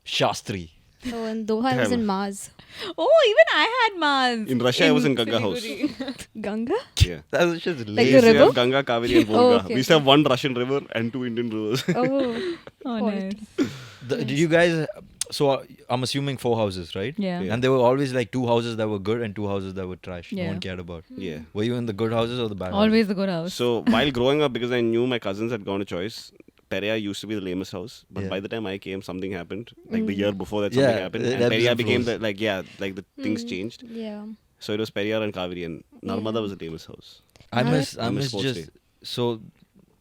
Shastri. Oh, in Doha, I was Damn. in Mars. Oh, even I had Mars. In Russia, I was in Ganga house. Siliguri. Ganga? Yeah. That was just Like We the used to river? have Ganga, Kaveri, and Volga. Oh, okay, We used to have one Russian river and two Indian rivers. Oh. Oh, Quality. nice. Did you guys? So I'm assuming 4 houses, right? Yeah. Yeah. And there were always like 2 houses that were good and 2 houses that were trash. No Yeah. one cared about. Yeah. Were you in the good houses or the bad houses? Always the good house. So while growing up, because I knew my cousins had gone to choice, Peria used to be the lamest house. But Yeah. by the time I came, something happened. Like the year before that, something Yeah, happened. it And ebbs Peria and became flows. the things changed. Yeah. So it was Periyar and Kaveri, and Narmada was the lamest house. I Now miss I miss sports just so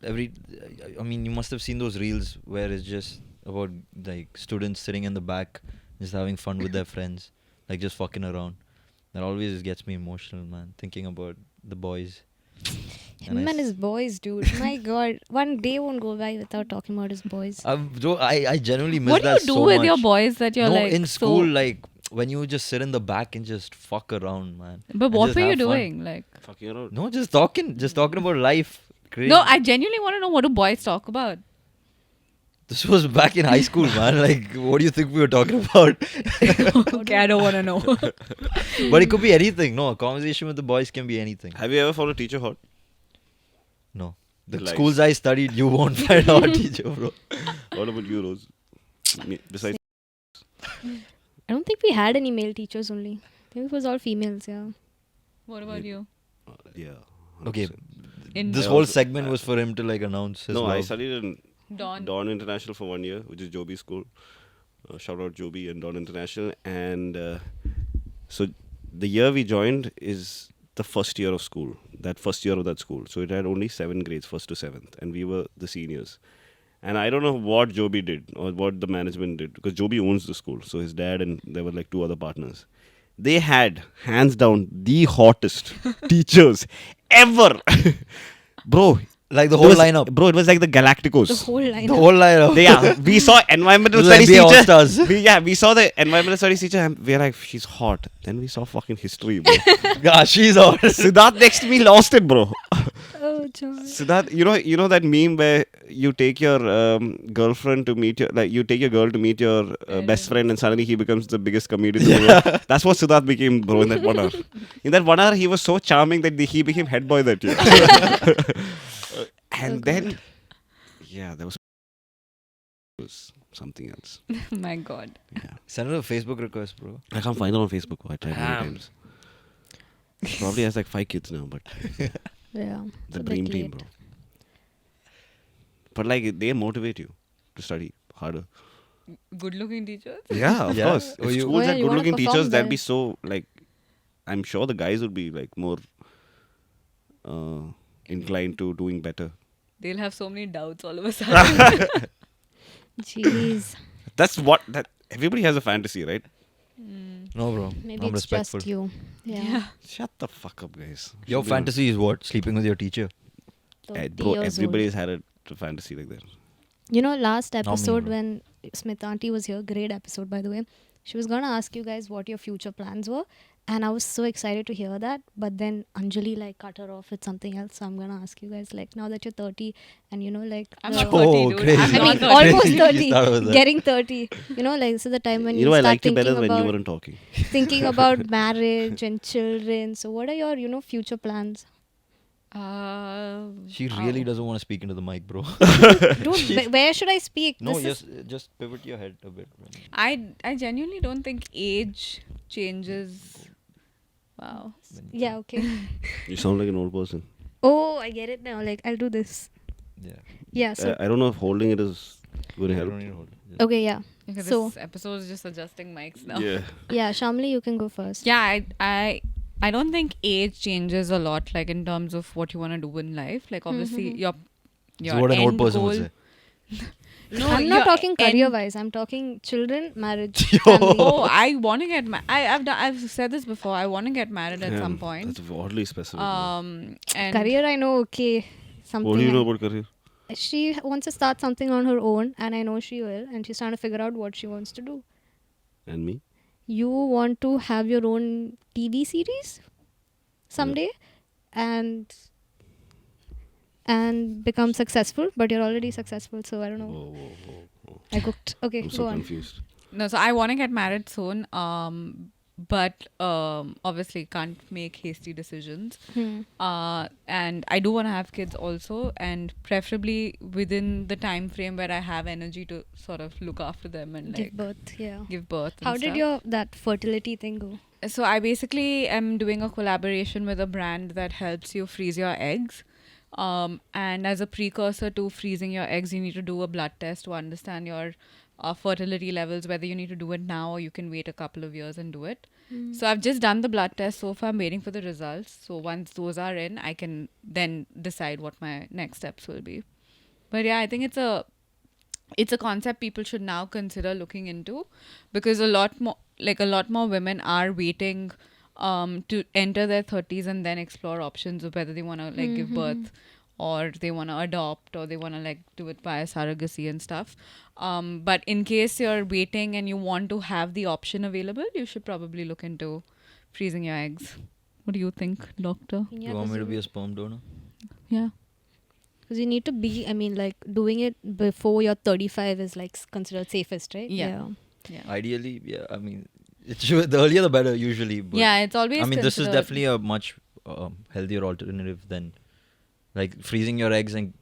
I mean you must have seen those reels where it's just about like students sitting in the back just having fun with their friends, like just fucking around. That always gets me emotional, man, thinking about the boys. Him and his boys, dude. My God. One day won't go by without talking about his boys. Though I genuinely miss What do that you do so with much. your boys that you're No, like in so- school, like when you just sit in the back and just fuck around, man. But and what just were you have fun. doing? Like, Fucking around. No, just talking about life. Crazy. no, I genuinely want to know what do boys talk about. This was back in high school, man. Like, what do you think we were talking about? Okay, I don't want to know. But it could be anything. No, a conversation with the boys can be anything. Have you ever found a teacher hot? No. The Lies. schools I studied, you won't find out, teacher, bro. What about you, Rose? Besides, I don't think we had any male teachers only. I think it was all females, yeah. What about you? yeah. Okay, 100%. In this I whole also- segment was for him to like announce his No, I love. studied in Dawn. Dawn International for 1 year, which is Joby School. Shout out Joby and Dawn International. And so the year we joined is the first year of school, that first year of that school. So it had only 7 grades, 1st to 7th, and we were the seniors. And I don't know what Joby did or what the management did, because Joby owns the school. So his dad and there were like 2 other partners. They had, hands down, the hottest teachers ever. Bro, Like the it whole was- lineup. Bro, it was like the Galacticos. The whole line. The whole lineup. Yeah, we saw environmental It was studies NBA teacher. All-Stars. We saw the environmental studies teacher, and we are like, she's hot. Then we saw fucking history, bro. Gosh, she's on. Siddharth next to me lost it, bro. Oh, John. Siddharth, you know that meme where you take your girlfriend to meet your, like you take your girl to meet your best friend, and suddenly he becomes the biggest comedian in the world. That's what Siddharth became, bro, in that 1 hour. In that 1 hour, he was so charming that he became head boy that year. And then, yeah, there was something else. My God. Yeah. Send her a Facebook request, bro. I can't find her on Facebook. I tried many Damn. times. Probably has like 5 kids now, but Yeah. the a dream bit team, late. bro. But like they motivate you to study harder. Good-looking teachers. Yeah, of Yeah. course. Oh, If you- schools Oh, yeah, had you wanna good-looking perform teachers, that'd well. be so like. I'm sure the guys would be like more inclined to doing better. They'll have so many doubts all of a sudden. Jeez. That's what that everybody has a fantasy, right? No, bro. Maybe I'm it's respectful. just you. Yeah. Yeah. Shut the fuck up, guys. Your Should be on- fantasy is what? Sleeping with your teacher. 30 Bro, years everybody's old. had a fantasy like that. You know, last me, episode bro. when Smith Auntie was here, great episode by the way, she was gonna ask you guys what your future plans were, and I was so excited to hear that. But then Anjali like cut her off with something else, so I'm gonna ask you guys like now that you're 30 and you know like I'm the- not 30, Oh, dude. crazy. I'm I not mean 30. almost Crazy. 30, Start with that. getting 30. You know, like this is the time when You know, I start liked you better thinking when you about weren't talking. thinking about marriage and children. So what are your future plans? She really doesn't want to speak into the mic, bro. Dude, where should I speak? No, This is- just pivot your head a bit. I genuinely don't think age changes. Wow. yeah, okay. You sound like an old person. Oh, I get it now. Like I'll do this. Yeah. Yeah. So I don't know if holding it is going to I help. don't need to hold it. Just- okay, yeah. Okay, So- this episode is just adjusting mics now. Yeah. Yeah, Shamli, you can go first. Yeah, I don't think age changes a lot, like in terms of what you want to do in life. Like obviously your So what an old end person goal. would say. No, I'm your not talking end- career wise. I'm talking children, marriage, family. Oh, I want to get married. I've said this before. I want to get married at some point. That's oddly specific. And Career, I know. Okay, something. What do you know about career? she wants to start something on her own, and I know she will, and she's trying to figure out what she wants to do. And me? You want to have your own TV series someday, and become successful, but you're already successful, so I don't know. Whoa. I cooked. Okay, I'm go so on. confused. No, so I want to get married soon. But obviously can't make hasty decisions. And I do want to have kids also, and preferably within the time frame where I have energy to sort of look after them and Give like birth, yeah. give birth. And How did stuff. your that fertility thing go? So I basically am doing a collaboration with a brand that helps you freeze your eggs. And as a precursor to freezing your eggs, you need to do a blood test to understand your fertility levels, whether you need to do it now or you can wait a couple of years and do it. So I've just done the blood test so far. I'm waiting for the results. So once those are in, I can then decide what my next steps will be. But yeah, I think it's a concept people should now consider looking into, because a lot more women are waiting to enter their 30s and then explore options of whether they want to like give birth or they want to adopt or they want to like do it via surrogacy and stuff. But in case you're waiting and you want to have the option available, you should probably look into freezing your eggs. What do you think, doctor? Yeah, You want me to be a sperm donor? Yeah. because you need to be. I mean, like doing it before you're 35 is like considered safest, right? Yeah. Ideally, yeah. I mean, the earlier the better usually. But Yeah, it's always I mean, this is considered- definitely a much healthier alternative than like freezing your eggs and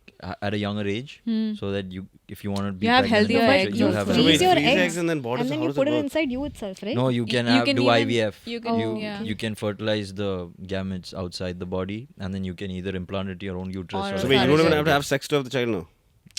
at a younger age, so that if you want to be You have pregnant in the healthier future, eggs. you'll You have So a wait, freeze your freeze eggs eggs and then and then how you does put it it work? inside you itself, right? No, you can You can do even- IVF. you can- you yeah. you can fertilize the gametes outside the body, and then you can either implant it to your own uterus. Or or So a wait, you don't even surrogate. have to have sex to have the child now?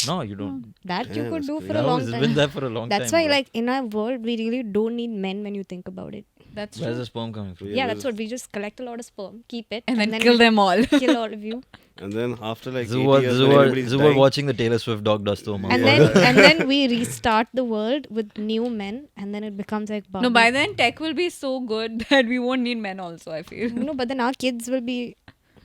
No, you don't. That you Yeah, could that's do crazy. for a No, long it's time. been there for a long That's time. why, bro. like in our world, we really don't need men when you think about it. That's Where's true. the sperm coming from? Yeah, that's what we just collect a lot of sperm, keep it, And then kill them all. kill all of you, And then after like This 8 is what years when everybody's dying, watching the Taylor Swift dog does to him. and then we restart the world with new men, and then it becomes like Barbie. No, by then tech will be so good that we won't need men also, I feel. No, but then our kids will be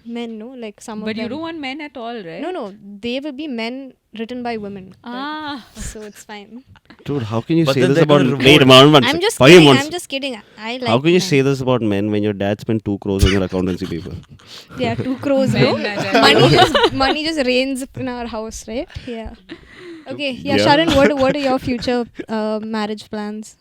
men, no? Like some But of you them. don't want men at all, right? No, they will be men written by women. Ah. So it's fine. dude, how can you But say then this they're about? gonna Wait, revolt. one I'm sec. just Fahim, kidding. one I'm sec. just kidding. I like. How can you men. say this about men when your dad spent 2 crores on your accountancy paper? Yeah, 2 crores, Men, no? man. money just rains in our house, right? Yeah. Okay. Yeah, Yeah. Sharon, what are your future marriage plans?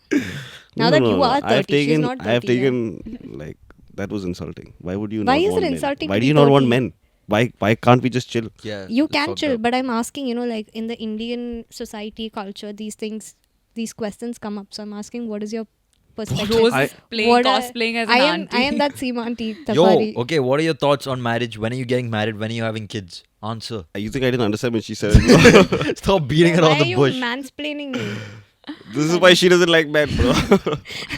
Now that you are 30, she's not 30. I have taken like that was insulting. Why would you? Why not is want it men? insulting Why to do be you not want 30? men? Why can't we just chill? Yeah, You it's can fucked chill, up. but I'm asking, like in the Indian society, culture, these questions come up. So I'm asking, what is your perspective? Rose I- cosplaying as an I auntie. am that Seemanti Yo, Tapari. okay, what are your thoughts on marriage? When are you getting married? When are you having kids? Answer. You think I didn't understand when she said it? Stop beating Why around are the you bush. mansplaining me? This is why she doesn't like men, bro.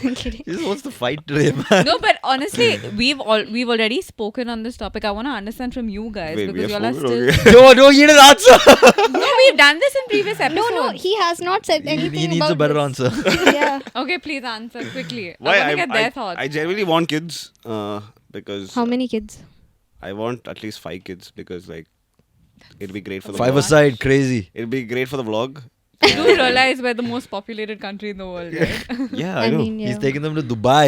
I'm kidding. He just wants to fight today, man. No, but honestly, we've already spoken on this topic. I want to understand from you guys Wait, we because have y'all are spoken? still. Okay. No, he didn't answer. No, we've done this in previous episodes. No, he has not said anything He needs about a better this. answer. Yeah. Okay, please answer quickly. Why? I want to get their thoughts. I genuinely want kids because How many kids? I want at least 5 kids because like it'd be great for the 5 vlog. aside, crazy. It'd be great for the vlog. You do realize we're the most populated country in the world, right? Yeah, I I know. mean, yeah. He's taking them to Dubai.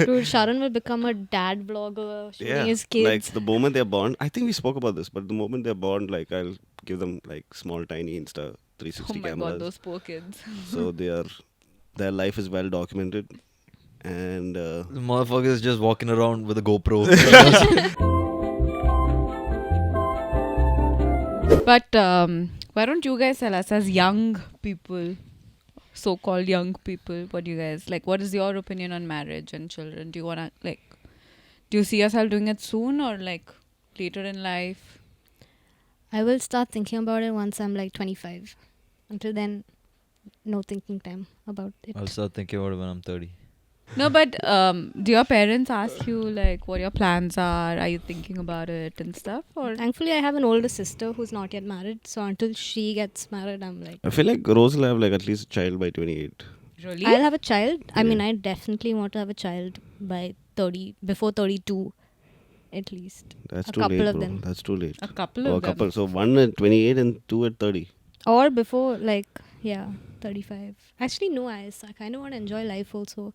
Dude, Sharon will become a dad vlogger showing his kids. Like the moment they're born, I think we spoke about this, but the moment they're born, like I'll give them like small, tiny Insta 360 Oh my cameras. god, those poor kids. So their life is well documented, and The motherfucker is just walking around with a GoPro. But why don't you guys tell us as young people, so-called young people, what do you guys like? What is your opinion on marriage and children? Do you wanna do you see yourself doing it soon or like later in life? I will start thinking about it once I'm like 25. Until then, no thinking time about it. I'll start thinking about it when I'm 30. No, but do your parents ask you like what your plans are? Are you thinking about it and stuff? Or Thankfully, I have an older sister who's not yet married. So until she gets married, I'm like, I feel like Rose will have like at least a child by 28. really? I'll have a child. I mean, Yeah. I definitely want to have a child by 30, before 32. at least. That's A too couple late, of bro. them. That's too late. A couple Oh, of a couple. them. So one at 28 and two at 30. Or before, like, yeah, 35. Actually, no, I kind of want to enjoy life also.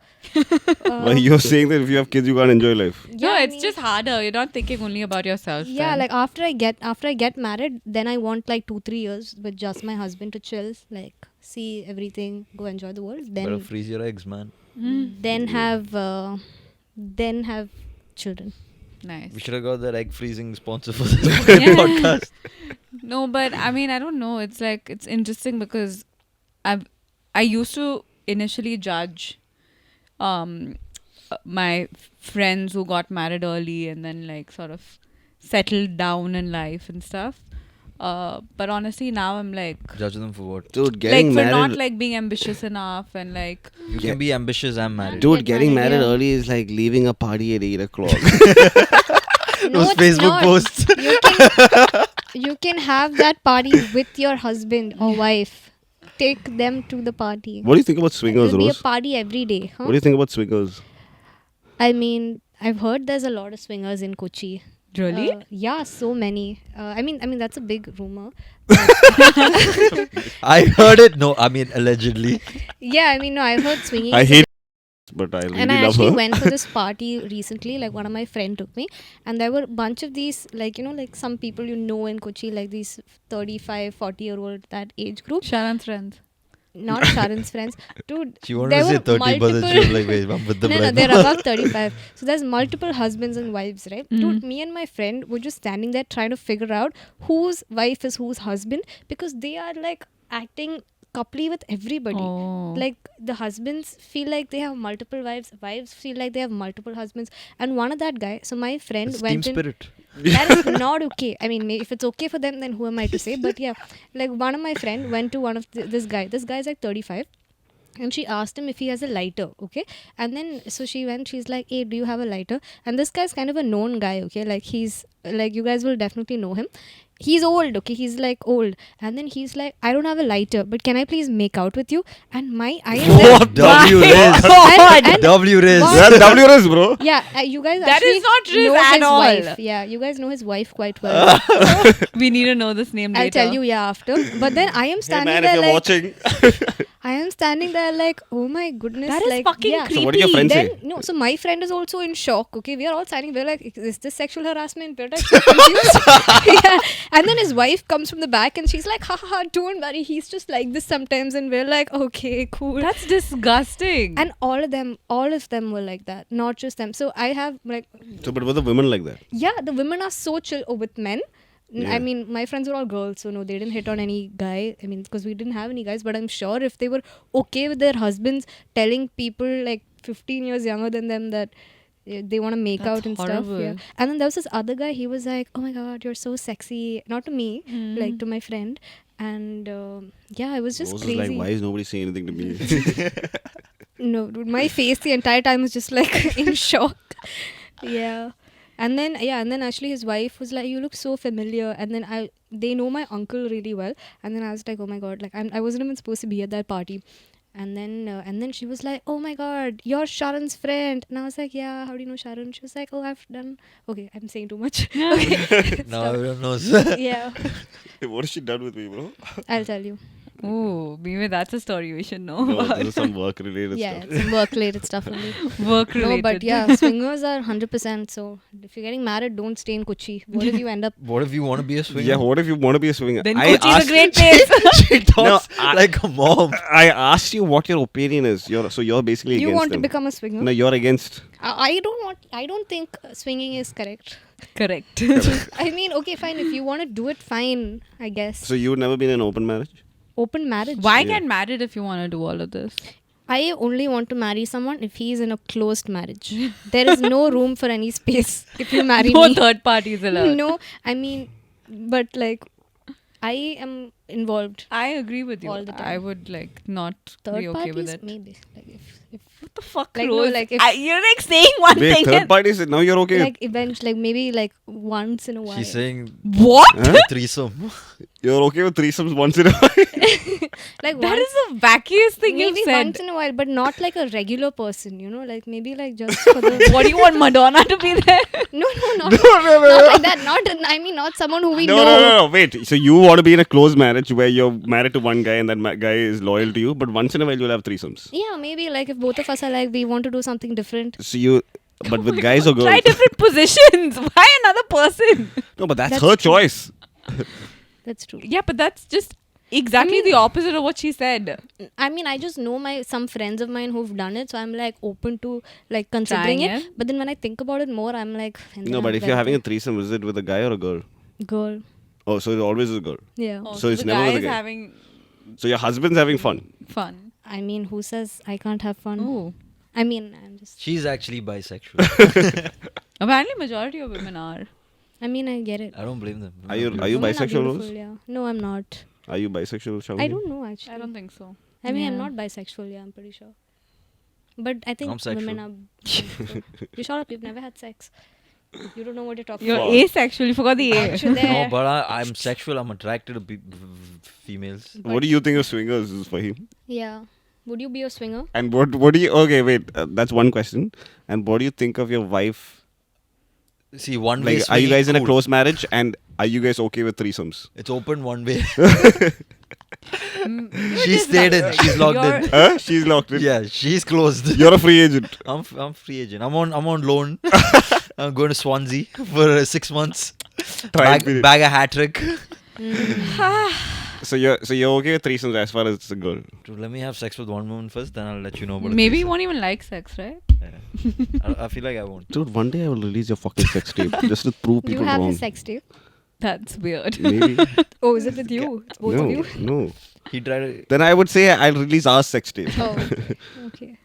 Why you're saying that if you have kids, you can't enjoy life? No, I it's mean, just harder. You're not thinking only about yourself. yeah, then. like after I get married, then I want like 2-3 years with just my husband to chill, like see everything, go enjoy the world. Better Then freeze your eggs, man. then have children. Nice. We should have got that egg freezing sponsor for this Yeah. podcast. No, but I mean, I don't know. It's like it's interesting because I used to initially judge my friends who got married early and then like sort of settled down in life and stuff. But honestly, now I'm like Judge them for what? Dude, like getting for married. not like being ambitious enough and like You can be ambitious and married. Dude, Get getting married, married yeah. early is like leaving a party at 8 o'clock. No, Those it's Facebook not. posts. You can have that party with your husband or wife. Take them to the party. What do you think about swingers, There'll be a Rose? party every day. Huh? What do you think about swingers? I mean, I've heard there's a lot of swingers in Kochi. really. Yeah, so many. I mean that's a big rumor. I heard it. No, I mean allegedly. Yeah, I mean no, I've heard swinging. I hate but I really And I love actually her. went for this party recently. Like one of my friend took me, and there were a bunch of these, like like some people in Kochi, like these 35, 40-year-old, that age group. Sharon's friends. Not Sharon's friends, dude. She wanted there to say were 30, but then she was like, wait, I'm with the no, bride. they're above 35. So there's multiple husbands and wives, right? Dude, me and my friend were just standing there trying to figure out whose wife is whose husband, because they are like acting coupley with everybody. Oh. Like the husbands feel like they have multiple wives feel like they have multiple husbands, and one of that guy. So my friend It's team went in. spirit. That is not okay. I mean, if it's okay for them, then who am I to say? But yeah, like one of my friend went to one of this guy. This guy is like 35. And she asked him if he has a lighter, okay? And then, so she went, she's like, hey, do you have a lighter? And this guy's kind of a known guy, okay? Like, he's, like, you guys will definitely know him. He's old, okay? He's like old. And then he's like, I don't have a lighter, but can I please make out with you? And I am What? W Riz. and W Riz. Wow. That's WRS, bro. yeah, you guys That actually is not Riz know at his all. wife. Yeah, you guys know his wife quite well. We need to know this name later. I'll tell you, yeah, after. But then I am Hey standing man, if there you're like, watching. I am standing there like, oh my goodness. That is like, fucking yeah. creepy. So what did your friend Then, say? no, so my friend is also in shock, okay? We are all standing, we're like, is this sexual harassment? We're like so confused. Yeah. And then his wife comes from the back and she's like, ha, don't worry, he's just like this sometimes. And we're like, okay, cool. That's disgusting. And all of them were like that, not just them. So I have like, So, but were the women like that? yeah, the women are so chill with men. Yeah. I mean, my friends were all girls, so no, they didn't hit on any guy. I mean, because we didn't have any guys, but I'm sure if they were okay with their husbands telling people like 15 years younger than them that they want to make That's out and horrible. stuff. Yeah. And then there was this other guy, he was like, oh my god, you're so sexy. Not to me, like to my friend. And yeah, it was just Rose is crazy. like, why is nobody saying anything to me? No, dude, my face the entire time was just like in shock. Yeah. And then actually his wife was like, you look so familiar. And then they know my uncle really well. And then I was like, oh my god, like I wasn't even supposed to be at that party. And then she was like, oh my god, you're Sharon's friend. And I was like, yeah, how do you know Sharon? She was like, oh, I've done, okay, I'm saying too much. Okay. Now Stop. everyone knows. Yeah, What has she done with me, bro? I'll tell you. Oh, maybe that's a story we should know No, about. this is some work related Yeah, stuff. some work related stuff only. Work related. No, but yeah, swingers are 100%. So if you're getting married, don't stay in Kochi. What if you end up? What if you want to be a swinger? Yeah, what if you want to be a swinger? Then I Kochi is a asked- great place. She talks No, like a mom. I asked you what your opinion is. You're basically You against want them. to become a swinger? No, you're against. I don't think swinging is correct. Correct. I mean, okay, fine. If you want to do it, fine. I guess. So you would never been in an open marriage? Open marriage. Why Yeah. get married if you want to do all of this? I only want to marry someone if he is in a closed marriage. There is no room for any space if you marry No me. third parties allowed. No, I mean, but like, I am involved. I agree with you. All the time. I would like not Third be okay with parties, it. maybe. Like if What the fuck, Like, no, Rose? like, if- You're like saying one Wait, thing. third and- parties. Now you're okay. like eventually, like maybe like once in a while. She's saying What? Huh? threesome. You're okay with threesomes once in a while. like That once, is the wackiest thing maybe you've said. once in a while, but not like a regular person. You know, like maybe like just for the. What do you want Madonna to be there? No, not like that. I mean, not someone who we No, know. no, no, no. Wait. So you want to be in a close marriage where you're married to one guy and that guy is loyal to you, but once in a while you'll have threesomes. Yeah, maybe like if both of us are like we want to do something different. So you, but with guys or girls? Try different positions. Why another person? No, but that's That's her true. choice. That's true. Yeah, but that's just exactly the opposite of what she said. I mean, I just know some friends of mine who've done it, so I'm like open to like considering Trying it. it. But then when I think about it more, I'm like, No, but if you're having a threesome, is it with a guy or a girl? girl, Oh, so it always is a girl. yeah. So it's the never guy with is a guy. having So your husband's having fun. fun. I mean, who says I can't have fun? Ooh. I mean, I'm just. She's actually bisexual. Apparently, majority of women are. I mean, I get it. I don't blame them. Are you Women bisexual, beautiful, Rose? yeah. No, I'm not. Are you bisexual, Shavini? I don't know actually. I don't think so. I mean, I'm Yeah. not bisexual. Yeah, I'm pretty sure. But I think I'm sexual. women are. You shut up. You've never had sex. You don't know what you're talking You're about. asexual. You forgot the A. Actually, No, but I'm sexual. I'm attracted to females. What do you think of swingers is for him? Yeah. Would you be a swinger? And what do you? Okay, wait. That's one question. And what do you think of your wife? See, one way. Like, are you guys in a close marriage? And are you guys okay with threesomes? It's open one way. You're She just stayed in. not- She's locked you're- in. Huh? She's locked in. Yeah, she's closed. You're a free agent. I'm free agent. I'm on loan. I'm going to Swansea for 6 months. Trial period. Bag a hat trick. So you're okay with threesomes as far as it's a girl. Dude, let me have sex with one woman first, then I'll let you know about. Maybe you threesome. won't even like sex, right? Yeah. I feel like I won't. Dude, one day I will release your fucking sex tape just to prove You people have wrong. his sex tape. That's weird. Maybe. Oh, is it with you? It's both of No, you. no. He tried to. Then I would say I'll release our sex tape. Oh, okay.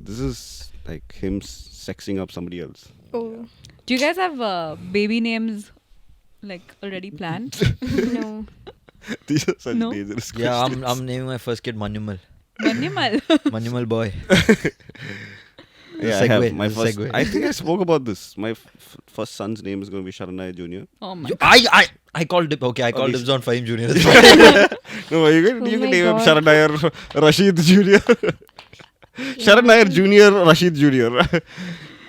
This is like him sexing up somebody else. Oh, Do you guys have baby names like already planned? no. These are such No. dangerous Yeah, questions. I'm naming my first kid Manjummel. Manjummel. Manjummel Boy. Yeah, I have Segue, my it's a first. segue. I think I spoke about this. My first son's name is going to be Sharanaya Junior. Oh my I called dibs. Okay, I called these- dibs on Fahim Junior. That's fine. No, you can Oh you my can name him God. Sharanaya Rashid Junior. Sharanaya Junior, Rashid Junior,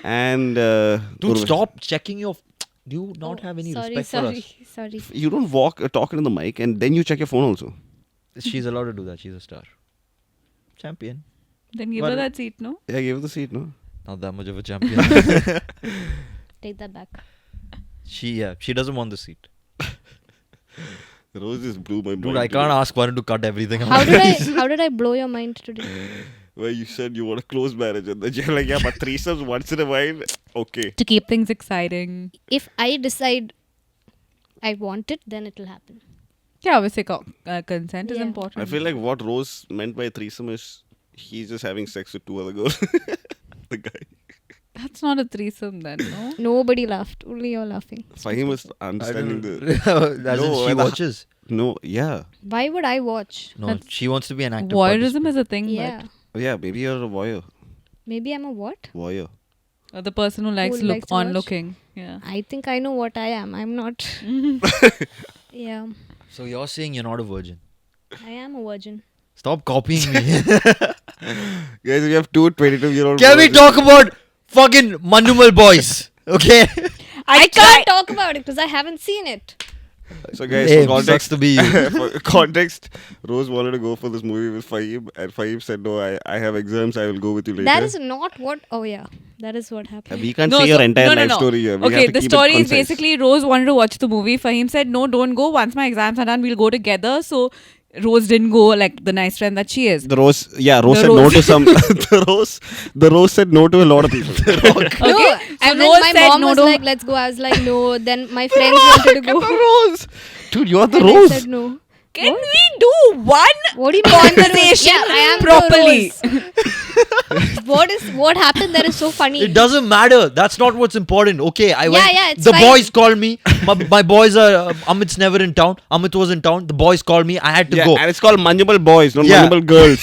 and Dude, Urvashi. stop checking your. Do you not have any sorry, respect sorry, for sorry. You don't talk into the mic and then you check your phone also. us? She's allowed to do that. She's a star. Champion. Then give But- her that seat, no? Yeah, give her the seat, no? Not that much of a champion. Take that back. She doesn't want the seat. Rose just blew my mind. Dude, I today. can't ask Varun to cut everything. How did I? How did I blow your mind today? Where you said you want a close marriage and then you're like, yeah, but threesomes once in a while, okay. To keep things exciting. If I decide I want it, then it'll happen. Yeah, obviously consent is Yeah. important. I feel like what Rose meant by threesome is he's just having sex with two other girls. The guy. That's not a threesome then, no? Nobody laughed. Only you're laughing. Fahim was understanding the. As in No, she the- watches. No, yeah. Why would I watch? No, That's- she wants to be an active Voyeurism is a thing, Yeah. Oh, yeah, maybe you're a voyeur. Maybe I'm a what? Voyeur. but the person who likes likes to watch? looking. Yeah. I think I know what I am. I'm not. Yeah. So you're saying you're not a virgin. I am a virgin. Stop copying me. Guys, we have two 22-year-old Can we talk about fucking Manjummel Boys? Okay? I can't talk about it because I haven't seen it. So, guys, Hey, for sucks context, to be you. for context, Rose wanted to go for this movie with Fahim, and Fahim said, no, I have exams, I will go with you later. That is not what. Oh, yeah. That is what happened. We can't No, say your so- entire no, life no. story here. We Okay, have to the keep story it is concise. basically Rose wanted to watch the movie. Fahim said, no, don't go. Once my exams are done, we'll go together. So Rose didn't go, like the nice friend that she is. Rose The said no Rose. to some. the Rose said no to a lot of people. Okay? No, So and then Rose my said mom no was to- like, let's go. I was like, no. Then my friends wanted to go. Rose, dude, you are the And I Rose. said no. Can we do one What do you mean? conversation Yeah, I am properly? What happened there is so funny. It doesn't matter. That's not what's important. Okay, I went. Yeah, it's the fine. boys called me. My boys are. Amit's never in town. Amit was in town. The boys called me. I had to go. And it's called Manjummel Boys, not Yeah. Manjummel Girls.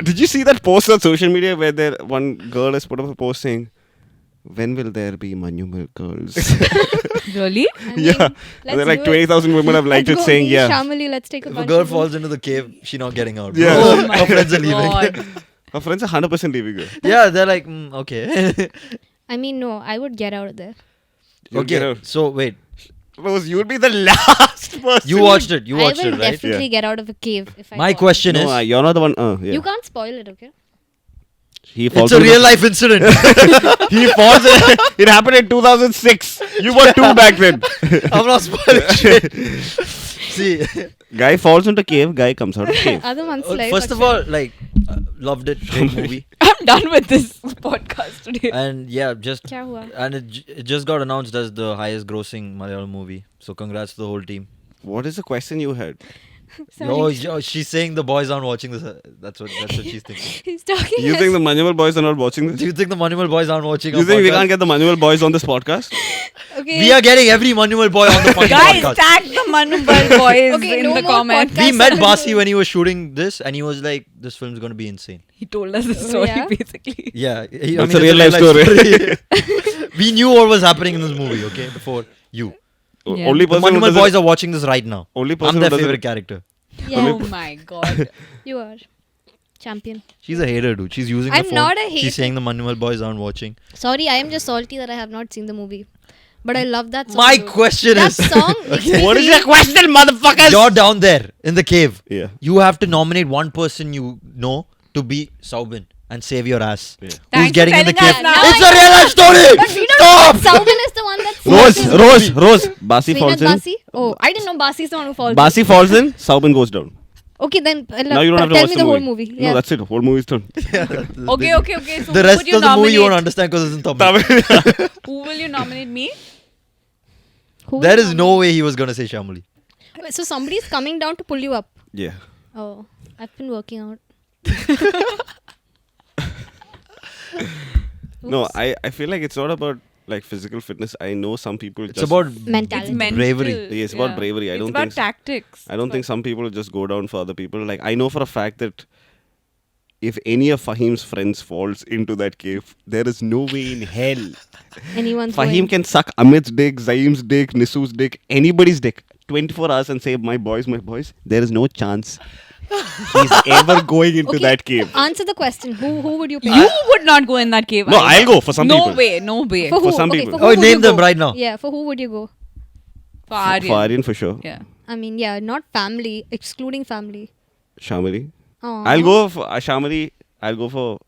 Did you see that post on social media where there one girl has put up a post saying, "When will there be Manjummel Girls?" Really? I mean, Yeah. And let's then like do it. 20,000 women have liked Let's it go, saying, me, yeah. Shamali, let's take a If a bunch girl of them. falls into the cave, she's not getting out. Yeah. Bro. Oh my Her friends are leaving. God. Her friends are 100% leaving her. Yeah, they're like, okay. I mean, no, I would get out of there. You'll get Okay, her. so wait. Rose, you would be the last person. You watched it. You I watched will it, right? definitely get out of a cave if I My fall. question No, is, you're not the one. Yeah. You can't spoil it, okay? He falls it's a into real the- life incident. He falls. It happened in 2006. You were 2 back then. I'm not spoiling shit. See, Guy falls into cave. Guy comes out of cave. Other one's life. first of all, like, loved it. Great movie. I'm done with this podcast today. And yeah, just Kya hua? and it just got announced as the highest grossing Malayalam movie. So congrats to the whole team. What is the question you had? Yo, she's saying the boys aren't watching this. That's what she's thinking. He's talking. You as- think the Manjummel Boys are not watching this? Do you think the Manjummel Boys aren't watching? You our think we podcast? can't get the Manjummel Boys on this podcast? Okay. We are getting every Manjummel Boy on the fucking Guys, podcast. tag the Manjummel Boys Okay, in no the more comments. We podcast. met Basi when he was shooting this, and he was like, "This film's gonna be insane." He told us the story yeah? basically. Yeah, That's a real life story. We knew what was happening in this movie, okay, before you. Yeah. Only The person who Manjummel doesn't- Boys are watching this right now. Only person I'm who their doesn't- favorite character. Yeah, Oh my god. you are. Champion. She's a hater, dude. She's using I'm the phone. not a hater. She's saying the Manjummel Boys aren't watching. Sorry, I am just salty that I have not seen the movie. But I love that song. My dude. question that is, song makes me What is feel- your question, motherfuckers? you're down there in the cave. Yeah. You have to nominate one person you know to be Saubin and save your ass. Yeah. Who's Thanks for getting in the telling cave? us now. It's a real life story. But we don't Stop. know that Saubin is the one that's Rose. Basi falls in. Basi? Oh, I didn't know Basi is the one who falls in. Basi falls in. Saubin goes down. Okay, then Now you don't have to tell watch me the the whole movie. movie. No, Yeah. that's it. Whole movie is done. Okay. So The who rest would you of the movie you won't nominate? understand because it's in Tamil. Who will you nominate? Me? Who There will is no way he was gonna say Shamali. Wait, so somebody is coming down to pull you up. Yeah. Oh, I've been working out. No, Oops. I feel like it's not about like physical fitness. I know some people It's just about Mentality. It's mental. Bravery. Yeah, it's about bravery. I It's don't about think s- tactics. I don't think some people just go down for other people. Like I know for a fact that if any of Fahim's friends falls into that cave, there is no way in hell Anyone's Fahim going. can suck Amit's dick, Zaim's dick, Nisu's dick, anybody's dick 24 hours and say, my boys. There is no chance he's ever going into Okay, that cave. Answer the question. Who would you pick? You would not go in that cave. No, either. I'll go for some no people. way, no way. For who? some Okay, people. for Oh, who would name you them go? right now. Yeah, for who would you go? For Aryan. For Aryan for sure. Yeah. I mean, yeah, not family, excluding family. Shamali. Oh. I'll go for Shamali. I'll go for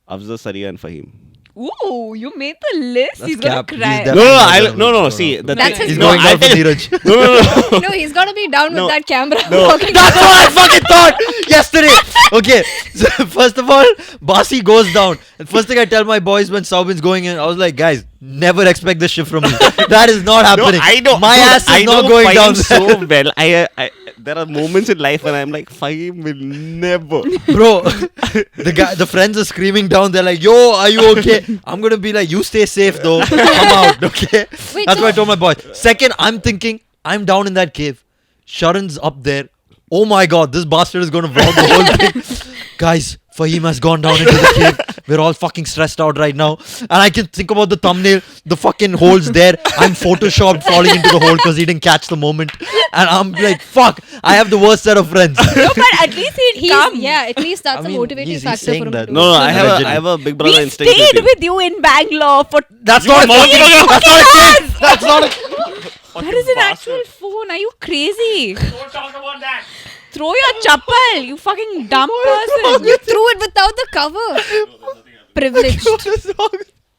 Afzal, Saria and Fahim. Ooh, you made the list. That's He's gonna cap. He's cry. definitely- No. See, the That's thing his He's going I'll down for tell you- Dheeraj. No. No, he's gonna be down No. with that camera. No. walking That's what I fucking thought yesterday. Okay, so first of all, Basi goes down. And first thing I tell my boys when Saubin's going in, I was like, guys, never expect this shit from me. That is not happening. I know. My Dude, ass is I not know going Fahim down so well. I there are moments in life when I'm like, Fahim will never. Bro, the friends are screaming down. They're like, yo, are you okay? I'm going to be like, you stay safe though. Come out, okay? Wait, That's so- what I told my boys. Second, I'm thinking, I'm down in that cave. Sharan's up there. Oh my god, this bastard is going to vlog the whole thing. Guys, Fahim has gone down into the cave. We're all fucking stressed out right now. And I can think about the thumbnail, the fucking holes there. I'm photoshopped falling into the hole because he didn't catch the moment. And I'm like, fuck, I have the worst set of friends. No, but at least he'd come. Yeah, at least that's I mean, a motivating he's factor saying for him that. to do. No, I Allegedly. have a big brother We instinct. stayed with with you in Bangalore for. That's not a cave. That's not a cave. That's not a That is an actual phone. Are you crazy? Don't talk about that. Throw your chappal, you fucking dumb person. You threw it without the cover. Privileged.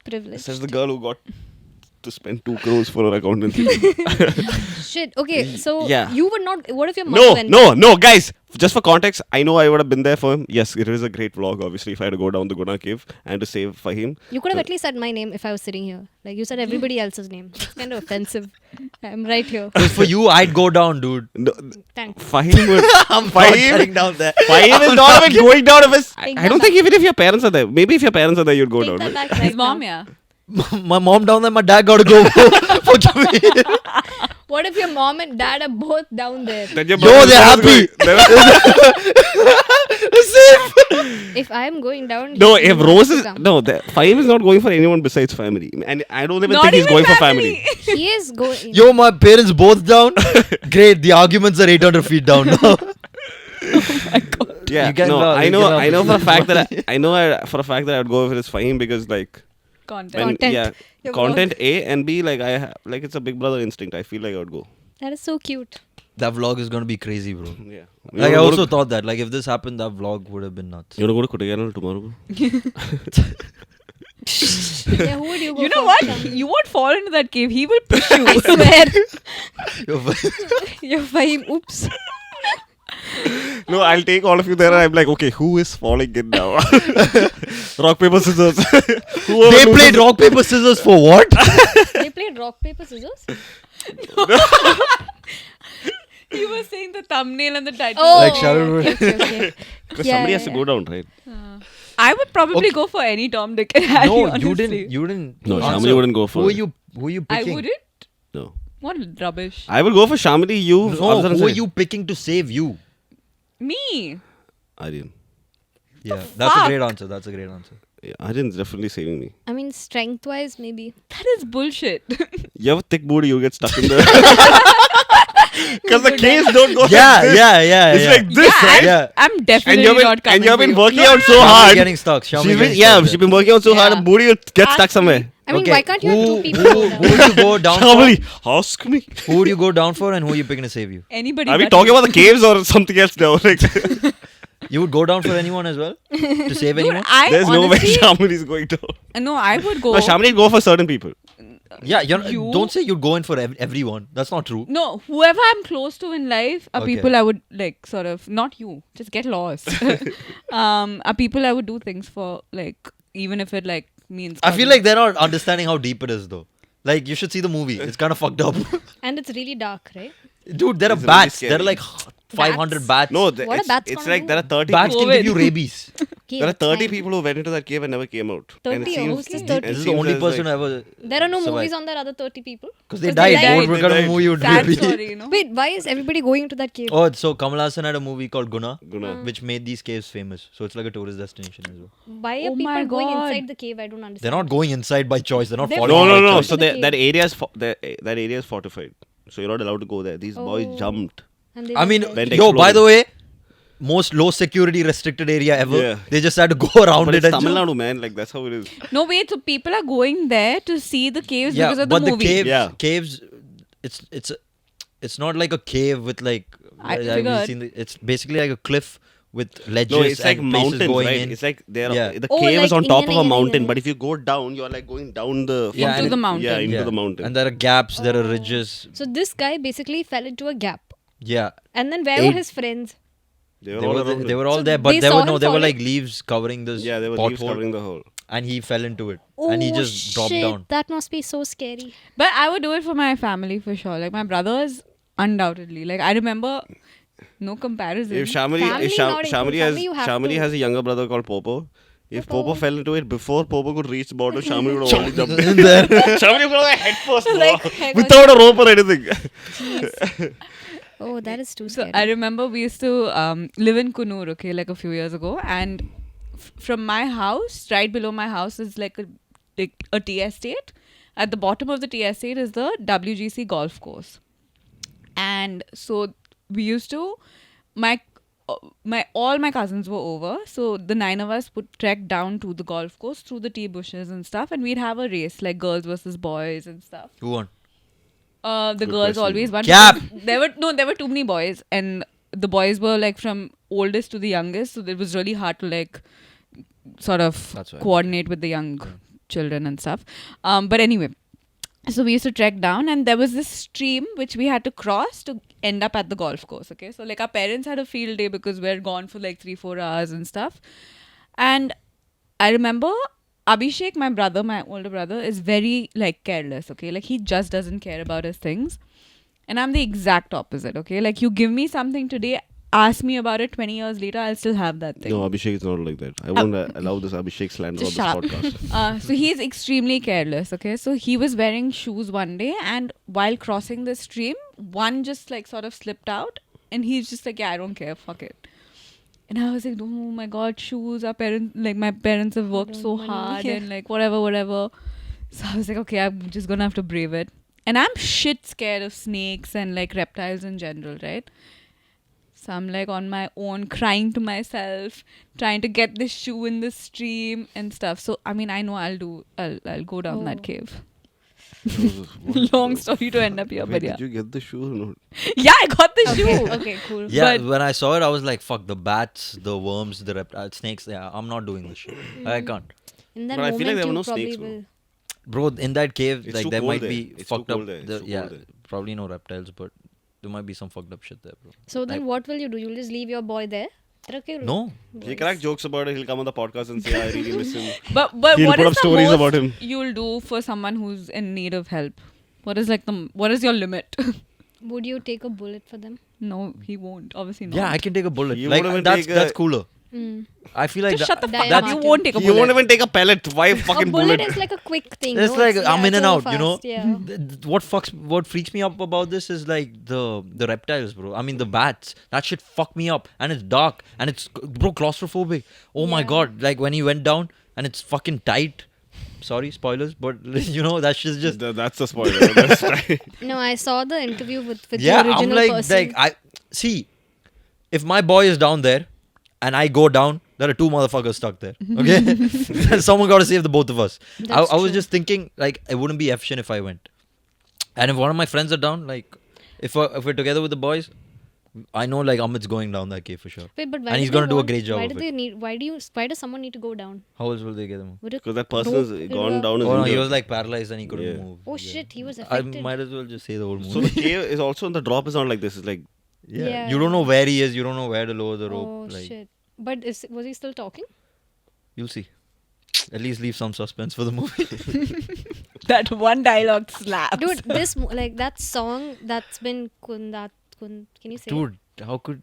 Privileged. Says the girl who got to spend 2 crores for her accountancy. Shit. Okay, so Yeah. you would not. What if your mother went? No, guys. Just for context, I know I would have been there for him. Yes, it is a great vlog, obviously, if I had to go down the Guna cave and to save Fahim. You could have at least said my name if I was sitting here. Like you said everybody else's name. It's kind of offensive. I'm right here. 'Cause for you, I'd go down, dude. No, Thanks. Fahim would. I'm Fahim- not getting down there. Fahim is not even going down if it's. Take I that don't think even if your parents are there. Maybe if your parents are there, you'd go Take down. that right? back His right mom, now. yeah. My mom down there, my dad gotta go for Jamil. What if your mom and dad are both down there? Then your Yo, brother they're is happy. going- If I'm going down, No, he if wants Rose to is come. no, Fahim is not going for anyone besides family, and I don't even Not think he's even going for family. He is going. Yo, my parents both down. Great, the arguments are 800 feet down now. Yeah, You can no, love- I you know, can love I know for a this. fact that for a fact that I'd go if it's Fahim because like Content. when, Content. yeah, Your content A and B like like it's a big brother instinct. I feel like I would go. That is so cute. That vlog is gonna be crazy, bro. Yeah, Like I also thought that, like if this happened, that vlog would have been nuts. You wanna go to Kodaikanal tomorrow? Bro? Yeah, who would you go You know for? what? You won't fall into that cave. He will push you. I swear. Yo, You're fine. Oops. No, I'll take all of you there and I'm like, okay, who is falling in now? Rock, paper, scissors. Whoever they loses- played rock, paper, scissors for what? They played rock, paper, scissors? You were saying the thumbnail and the title. Oh, Like, shall we- okay. Because Yeah, somebody yeah, has to yeah. go down, right? I would probably Okay. go for any Tom, Dick, and Harry. No, honestly. you didn't. No, answer. Shamini wouldn't go for Who are it. you I picking? wouldn't. No. What rubbish. I will go for Shamini, you. No, Afzal and who are Syed. you picking to save you? Me. Aryan. Yeah, that's a fuck? great answer. That's a great answer. Yeah, Aryan's definitely saving me. I mean, strength-wise, maybe. That is bullshit. You have a thick booty, you'll get stuck in there. Because the caves don't go Yeah, like this. yeah. It's like this, yeah, right? Yeah. I'm definitely not coming. And you've been for you. working out so Shami's hard. getting stuck. Shami's She's been, getting yeah, stuck she's been working out so hard, Yeah. and booty will get stuck Ask somewhere. I mean, Okay, why can't you have two people? Who now? would you go down for? Shamini, ask me. Who would you go down for, and who are you picking to save you? Anybody. Are we but talking you. about the caves or something else now? Like, You would go down for anyone as well to save Dude, anyone? I there's no way honestly, Shamini is going to. No, I would go. No, Shamini will go for certain people. Yeah, You- don't say you'd go in for everyone. That's not true. No, whoever I'm close to in life are Okay. people I would like sort of not you, just get lost. Are people I would do things for, like even if it like means I feel like they're not understanding how deep it is, though. Like, you should see the movie. It's kind of fucked up. And it's really dark, right? Dude, there are It's really bats. There are scary. like 500 bats. No, What are it's, bats it's gonna like do? there are 30 Bats people. can give you rabies. Okay, There are that's 30 fine. people who went into that cave and never came out. 30? And it Oh, seems, who's this it 30? This is the seems only as person like, ever. There are no survived. movies on that other 30 people. Because they 'Cause they died. died. What kind of They movie would sad it be? story, you know. Wait, why is everybody going into that cave? Oh, so Kamal Hassan had a movie called Guna, Guna. which made these caves famous. So it's like a tourist destination as well. Why are Oh my people going God. inside the cave? I don't understand. They're not going inside by choice. They're not They're following No, by no, no. choice. So the that cave. area is that area is fortified. So you're not allowed to go there. These boys Oh. jumped. And they I were mean, dead. Went yo, by the exploring. way, most low security restricted area ever. Yeah. They just had to go around But it it's and Tamil jump. Nadu, man. Like that's how it is. No, wait. So people are going there to see the caves Yeah, because of the but the movie. caves, it's not like a cave with like. I have you figured. seen it's basically like a cliff with ledges No, it's like and places mountains, going right? in. It's like there. Yeah. The Oh, cave like is on top of Indian a mountain, area. but if you go down, you're like going down the Yeah, Into and the it- mountain. yeah into Yeah. the mountain. And there are gaps, there are Oh. ridges. So this guy basically fell into a gap. Yeah. And then where Eight- were his friends? They They were all were, around they him. were all So there, they but there saw were him no, there were falling? like leaves covering this Yeah, there were leaves pothole, covering the hole. and he fell into it, Oh, and he just dropped shit. down. That must be so scary. But I would do it for my family for sure. Like my brothers, undoubtedly. Like I remember, no comparison. If Shamini, Family if not Shamini included. has Family you have Shamini to. has a younger brother called Popo. If Popo. Popo fell into it before Popo could reach the bottom, Shamini would have already jumped. In there. Shamini would have head first, bro. Like, heck, without a rope or anything. Oh, that is too So scary. I remember we used to live in Kunur, okay, like a few years ago, and from my house, right below my house is like a tea estate. At the bottom of the tea estate is the WGC golf course, and so we used to all my cousins were over, so the 9 of us would trek down to the golf course through the tea bushes and stuff, and we'd have a race like girls versus boys and stuff. Who won? The Good girls question. always won. Cap. because there were too many boys, and the boys were like from oldest to the youngest, so it was really hard to like sort of That's right. coordinate with the young children and stuff. But anyway, so we used to trek down, and there was this stream which we had to cross to end up at the golf course. Okay, so like our parents had a field day because we're gone for like 3-4 hours and stuff, and I remember Abhishek, my brother, my older brother, is very like careless, okay? Like he just doesn't care about his things. And I'm the exact opposite, okay? Like you give me something today, ask me about it 20 years later, I'll still have that thing. No, Abhishek is not like that. I won't allow this Abhishek slander on Just this shut up. podcast. So he's extremely careless, okay? So he was wearing shoes one day, and while crossing the stream, one just like sort of slipped out, and he's just like, yeah, I don't care, fuck it. And I was like, oh my god, shoes, my parents have worked so money. hard Yeah. and like whatever. So I was like, okay, I'm just gonna have to brave it. And I'm shit scared of snakes and like reptiles in general, right? So I'm like on my own, crying to myself, trying to get this shoe in the stream and stuff. So I mean, I know I'll go down Oh. that cave. What? Long story to end up here, Wait, but yeah. did you get the shoe or not? Yeah, I got the shoe. Okay, cool. Yeah, But- when I saw it, I was like, fuck, the bats, the worms, the snakes. Yeah, I'm not doing this shit. I can't. In that But I moment, feel like there were you no probably snakes, no? will. Bro, in that cave, It's like too there cold might there. be It's too fucked cold up. there. It's too Yeah, cold there. probably no reptiles, but there might be some fucked up shit there, bro. So then, Like- what will you do? You'll just leave your boy there? No, He crack jokes about it. He'll come on the podcast and say, I really miss him. But He'll what put is up the stories most about him. you'll do for someone who's in need of help? What is your limit? Would you take a bullet for them? No, he won't. Obviously not. yeah, I can take a bullet. You Like won't even that's take that's a- cooler. Mm. I feel like Just shut the fuck That's- up. You won't take a He bullet. won't even take a pellet. Why A fucking bullet bullet? is like a quick thing. It's no? like yeah, I'm in it's and over out, you know. fast, Yeah. What freaks me up about this is like the reptiles, bro. I mean the bats. That shit fucked me up, and it's dark, and it's bro claustrophobic. Oh my Yeah. god! Like when he went down, and it's fucking tight. Sorry, spoilers, but you know that shit's just. That's a spoiler. That's right. No, I saw the interview with Yeah, the original I'm person. like I see. If my boy is down there, and I go down, there are two motherfuckers stuck there. Okay, someone got to save the both of us. I That's was true. just thinking like it wouldn't be efficient if I went. And if one of my friends are down, like if we're together with the boys, I know like Amit's going down that cave for sure. Wait, but why and do he's they gonna do a want- great job Why of do it. they need? Why does someone need to go down? How else will they get him? Would it Because that person has rope gone river? down. His Oh no, he injured. was like paralyzed and he couldn't Yeah. move. Oh Yeah. shit, he was I affected. might as well just say the whole movie. So the cave is also on the drop. Is not like this. It's like yeah. Yeah. You don't know where he is. You don't know where to lower the rope. Oh like shit. But was he still talking? you'll see. At least leave some suspense for the movie. That one dialogue slaps. Dude, like that song that's been Can you say? Dude, how could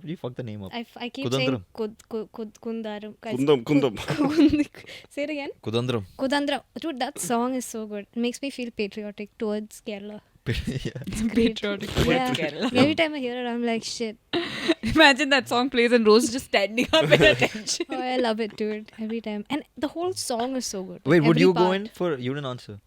you fuck the name up? I keep Kudandram. saying Kundaram. Guys, Kundam. Say it again. Kudandram. Kudandram. Dude, that song is so good. It makes me feel patriotic towards Kerala. yeah. It's patriotic. Yeah. Kerala. Every time I hear it, I'm like, shit. Imagine that song plays and Rose just standing up in attention. Oh, I love it, dude. Every time. And the whole song is so good. Wait, would Every you go part. in for? You didn't answer.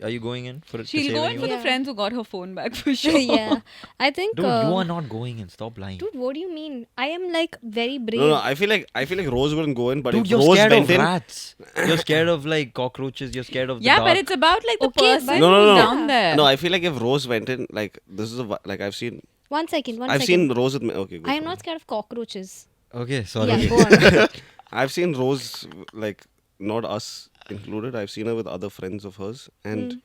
Are you going in for? She'll to save go in for anyone? the Yeah. friends who got her phone back for sure. Yeah. I think. Dude, you are not going in. Stop lying. Dude, what do you mean? I am like very brave. No, I feel like Rose wouldn't go in, but Dude, if you're Rose scared went of in, rats. You're scared of like cockroaches. You're scared of the Yeah, dark. but it's about like the Okay, person but- No, who's no. down there. no, I feel like if Rose went in, like this is like I've seen One second. I've seen Rose with okay. Go I am for not it. scared of cockroaches. Okay, sorry. Yeah, go on. I've seen Rose like not us included. I've seen her with other friends of hers, and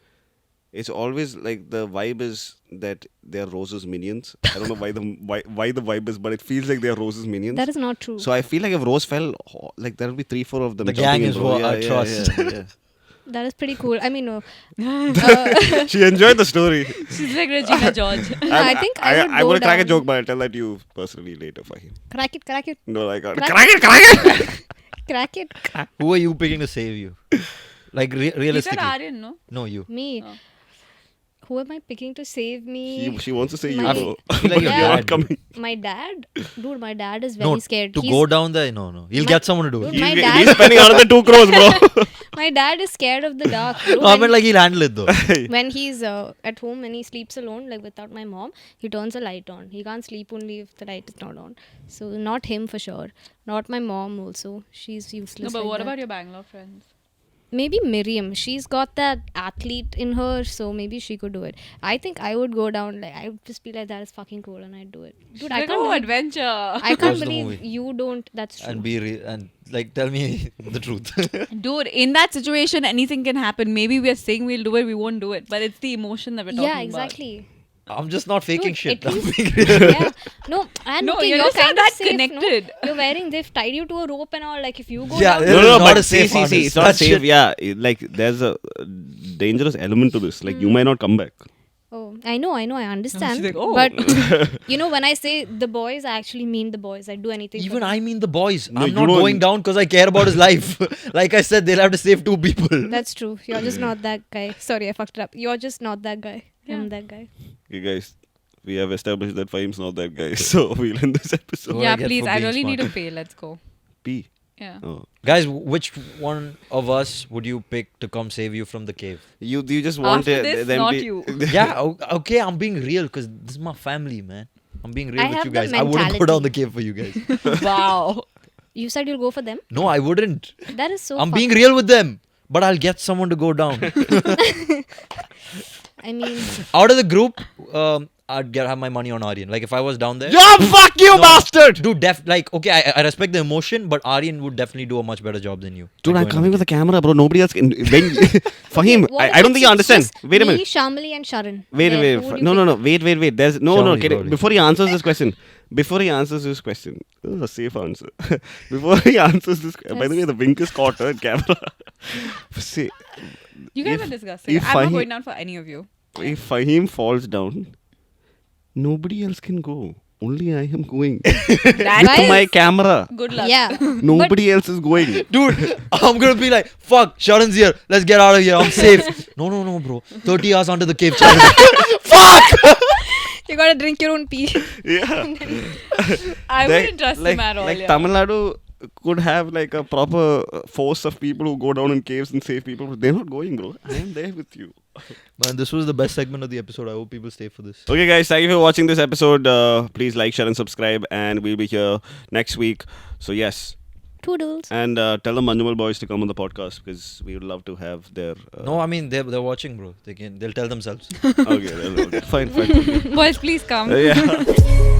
it's always like the vibe is that they're Rose's minions. I don't know why the vibe is, but it feels like they're Rose's minions. That is not true. So I feel like if Rose fell, like there will be 3-4 of them. The jumping gang in is row. what Yeah, I yeah, trust. yeah. That is pretty cool. I mean, no. She enjoyed the story. She's like Regina George. No, I think I would I'm go gonna crack a down. joke, but I'll tell that to you personally later, Fahim. Crack it. No, I can't. Crack- Crack it! Crack it. Who are you picking to save you? Like You said realistically. Aryan, no? No, you. Me. Oh. Who am I picking to save me? She wants to say you My- know. I feel like But your Yeah. you're dad. not coming. My dad? Dude, my dad is very No, scared. to He's- go down there, no. He'll My- get someone to do it. Dude, my He's dad- spending another 2 crores, bro. My dad is scared of the dark. Bro. No, I meant like he'll handle it though. When he's at home and he sleeps alone, like without my mom, he turns a light on. He can't sleep only if the light is not on. So not him for sure. Not my mom also. She's useless. No, but like what that. about your Bangalore friends? Maybe Miriam? She's got that athlete in her, so maybe she could do it. I think I would go down. Like I would just be like, that is fucking cool, and I'd do it. Dude, I Like, can't. oh, believe, adventure. I can't Watch the believe movie. you don't. That's true. And and like tell me the truth. Dude, in that situation, anything can happen. Maybe we're saying we'll do it, we won't do it. But it's the emotion that we're talking Yeah, about. exactly. I'm just not faking Dude, shit. at I'm least- being real. yeah. No, and No, okay, you're you're just not kind that of safe, connected. No? You're wearing, they've tied you to a rope and all. Like if you go Yeah, down, there is not a safe see, harness. it's not That safe. shit- Yeah, like there's a dangerous element to this. Like you might not come back. Oh, I know, I understand. like, oh. But you know, when I say the boys, I actually mean the boys. I do anything. for Even them. I mean the boys. No, I'm you not don't- going down because I care about his life. Like I said, they'll have to save 2 people. That's true. You're just not that guy. Sorry, I fucked it up. You're just not that guy. Yeah. I'm that guy. Okay, guys, we have established that Fahim's not that guy. So we'll end this episode. What I Yeah, get please. for I being really need to smart. pay. Let's go. P. Yeah. Oh. Guys, which one of us would you pick to come save you from the cave? You just want After this, them not to- you. Yeah, okay, I'm being real because this is my family, man. I'm being real I with have you the guys. I wouldn't go down mentality. the cave for you guys. Wow. You said you'll go for them. No, I wouldn't. That is so. I'm being fucked. real with them. But I'll get someone to go down. I mean, Out of the group, I'd have my money on Aryan. Like if I was down there. Yeah, fuck you, No, bastard! Dude, okay, I respect the emotion, but Aryan would definitely do a much better job than you. Dude, Like I'm going coming down with a camera, bro. Nobody else can. When, Fahim, what if I don't it's think you understand. just Wait a Me, minute. Shamali, and Sharan. Wait. Who would you No. pick? Wait. There's no. Shamli, Get it. probably. Before he answers this question. A safe answer. Before he answers this. By the way, the wink is caught on camera. See, You guys If- are disgusting. if I'm not I- going down for any of you. if Fahim falls down, nobody else can go. Only I am going. That With Guys- my camera. Good luck. Yeah. Nobody else is going. Dude, I'm gonna be like, fuck, Sharon's here. Let's get out of here. I'm safe. No, bro. 30 hours under the cave. Sharon. Fuck! You gotta drink your own pee. Yeah. I They- wouldn't trust like, him at all. Like yeah. Tamil Nadu could have like a proper force of people who go down in caves and save people, but they're not going, bro. I am there with you. Man, this was the best segment of the episode. I hope people stay for this. Okay, guys, thank you for watching this episode. Please like, share, and subscribe, and we'll be here next week. So yes, Toodles. and tell the Manjummel Boys to come on the podcast because we would love to have their. No, I mean they're watching, bro. They'll tell themselves. Okay, fine. Boys, please come. Yeah.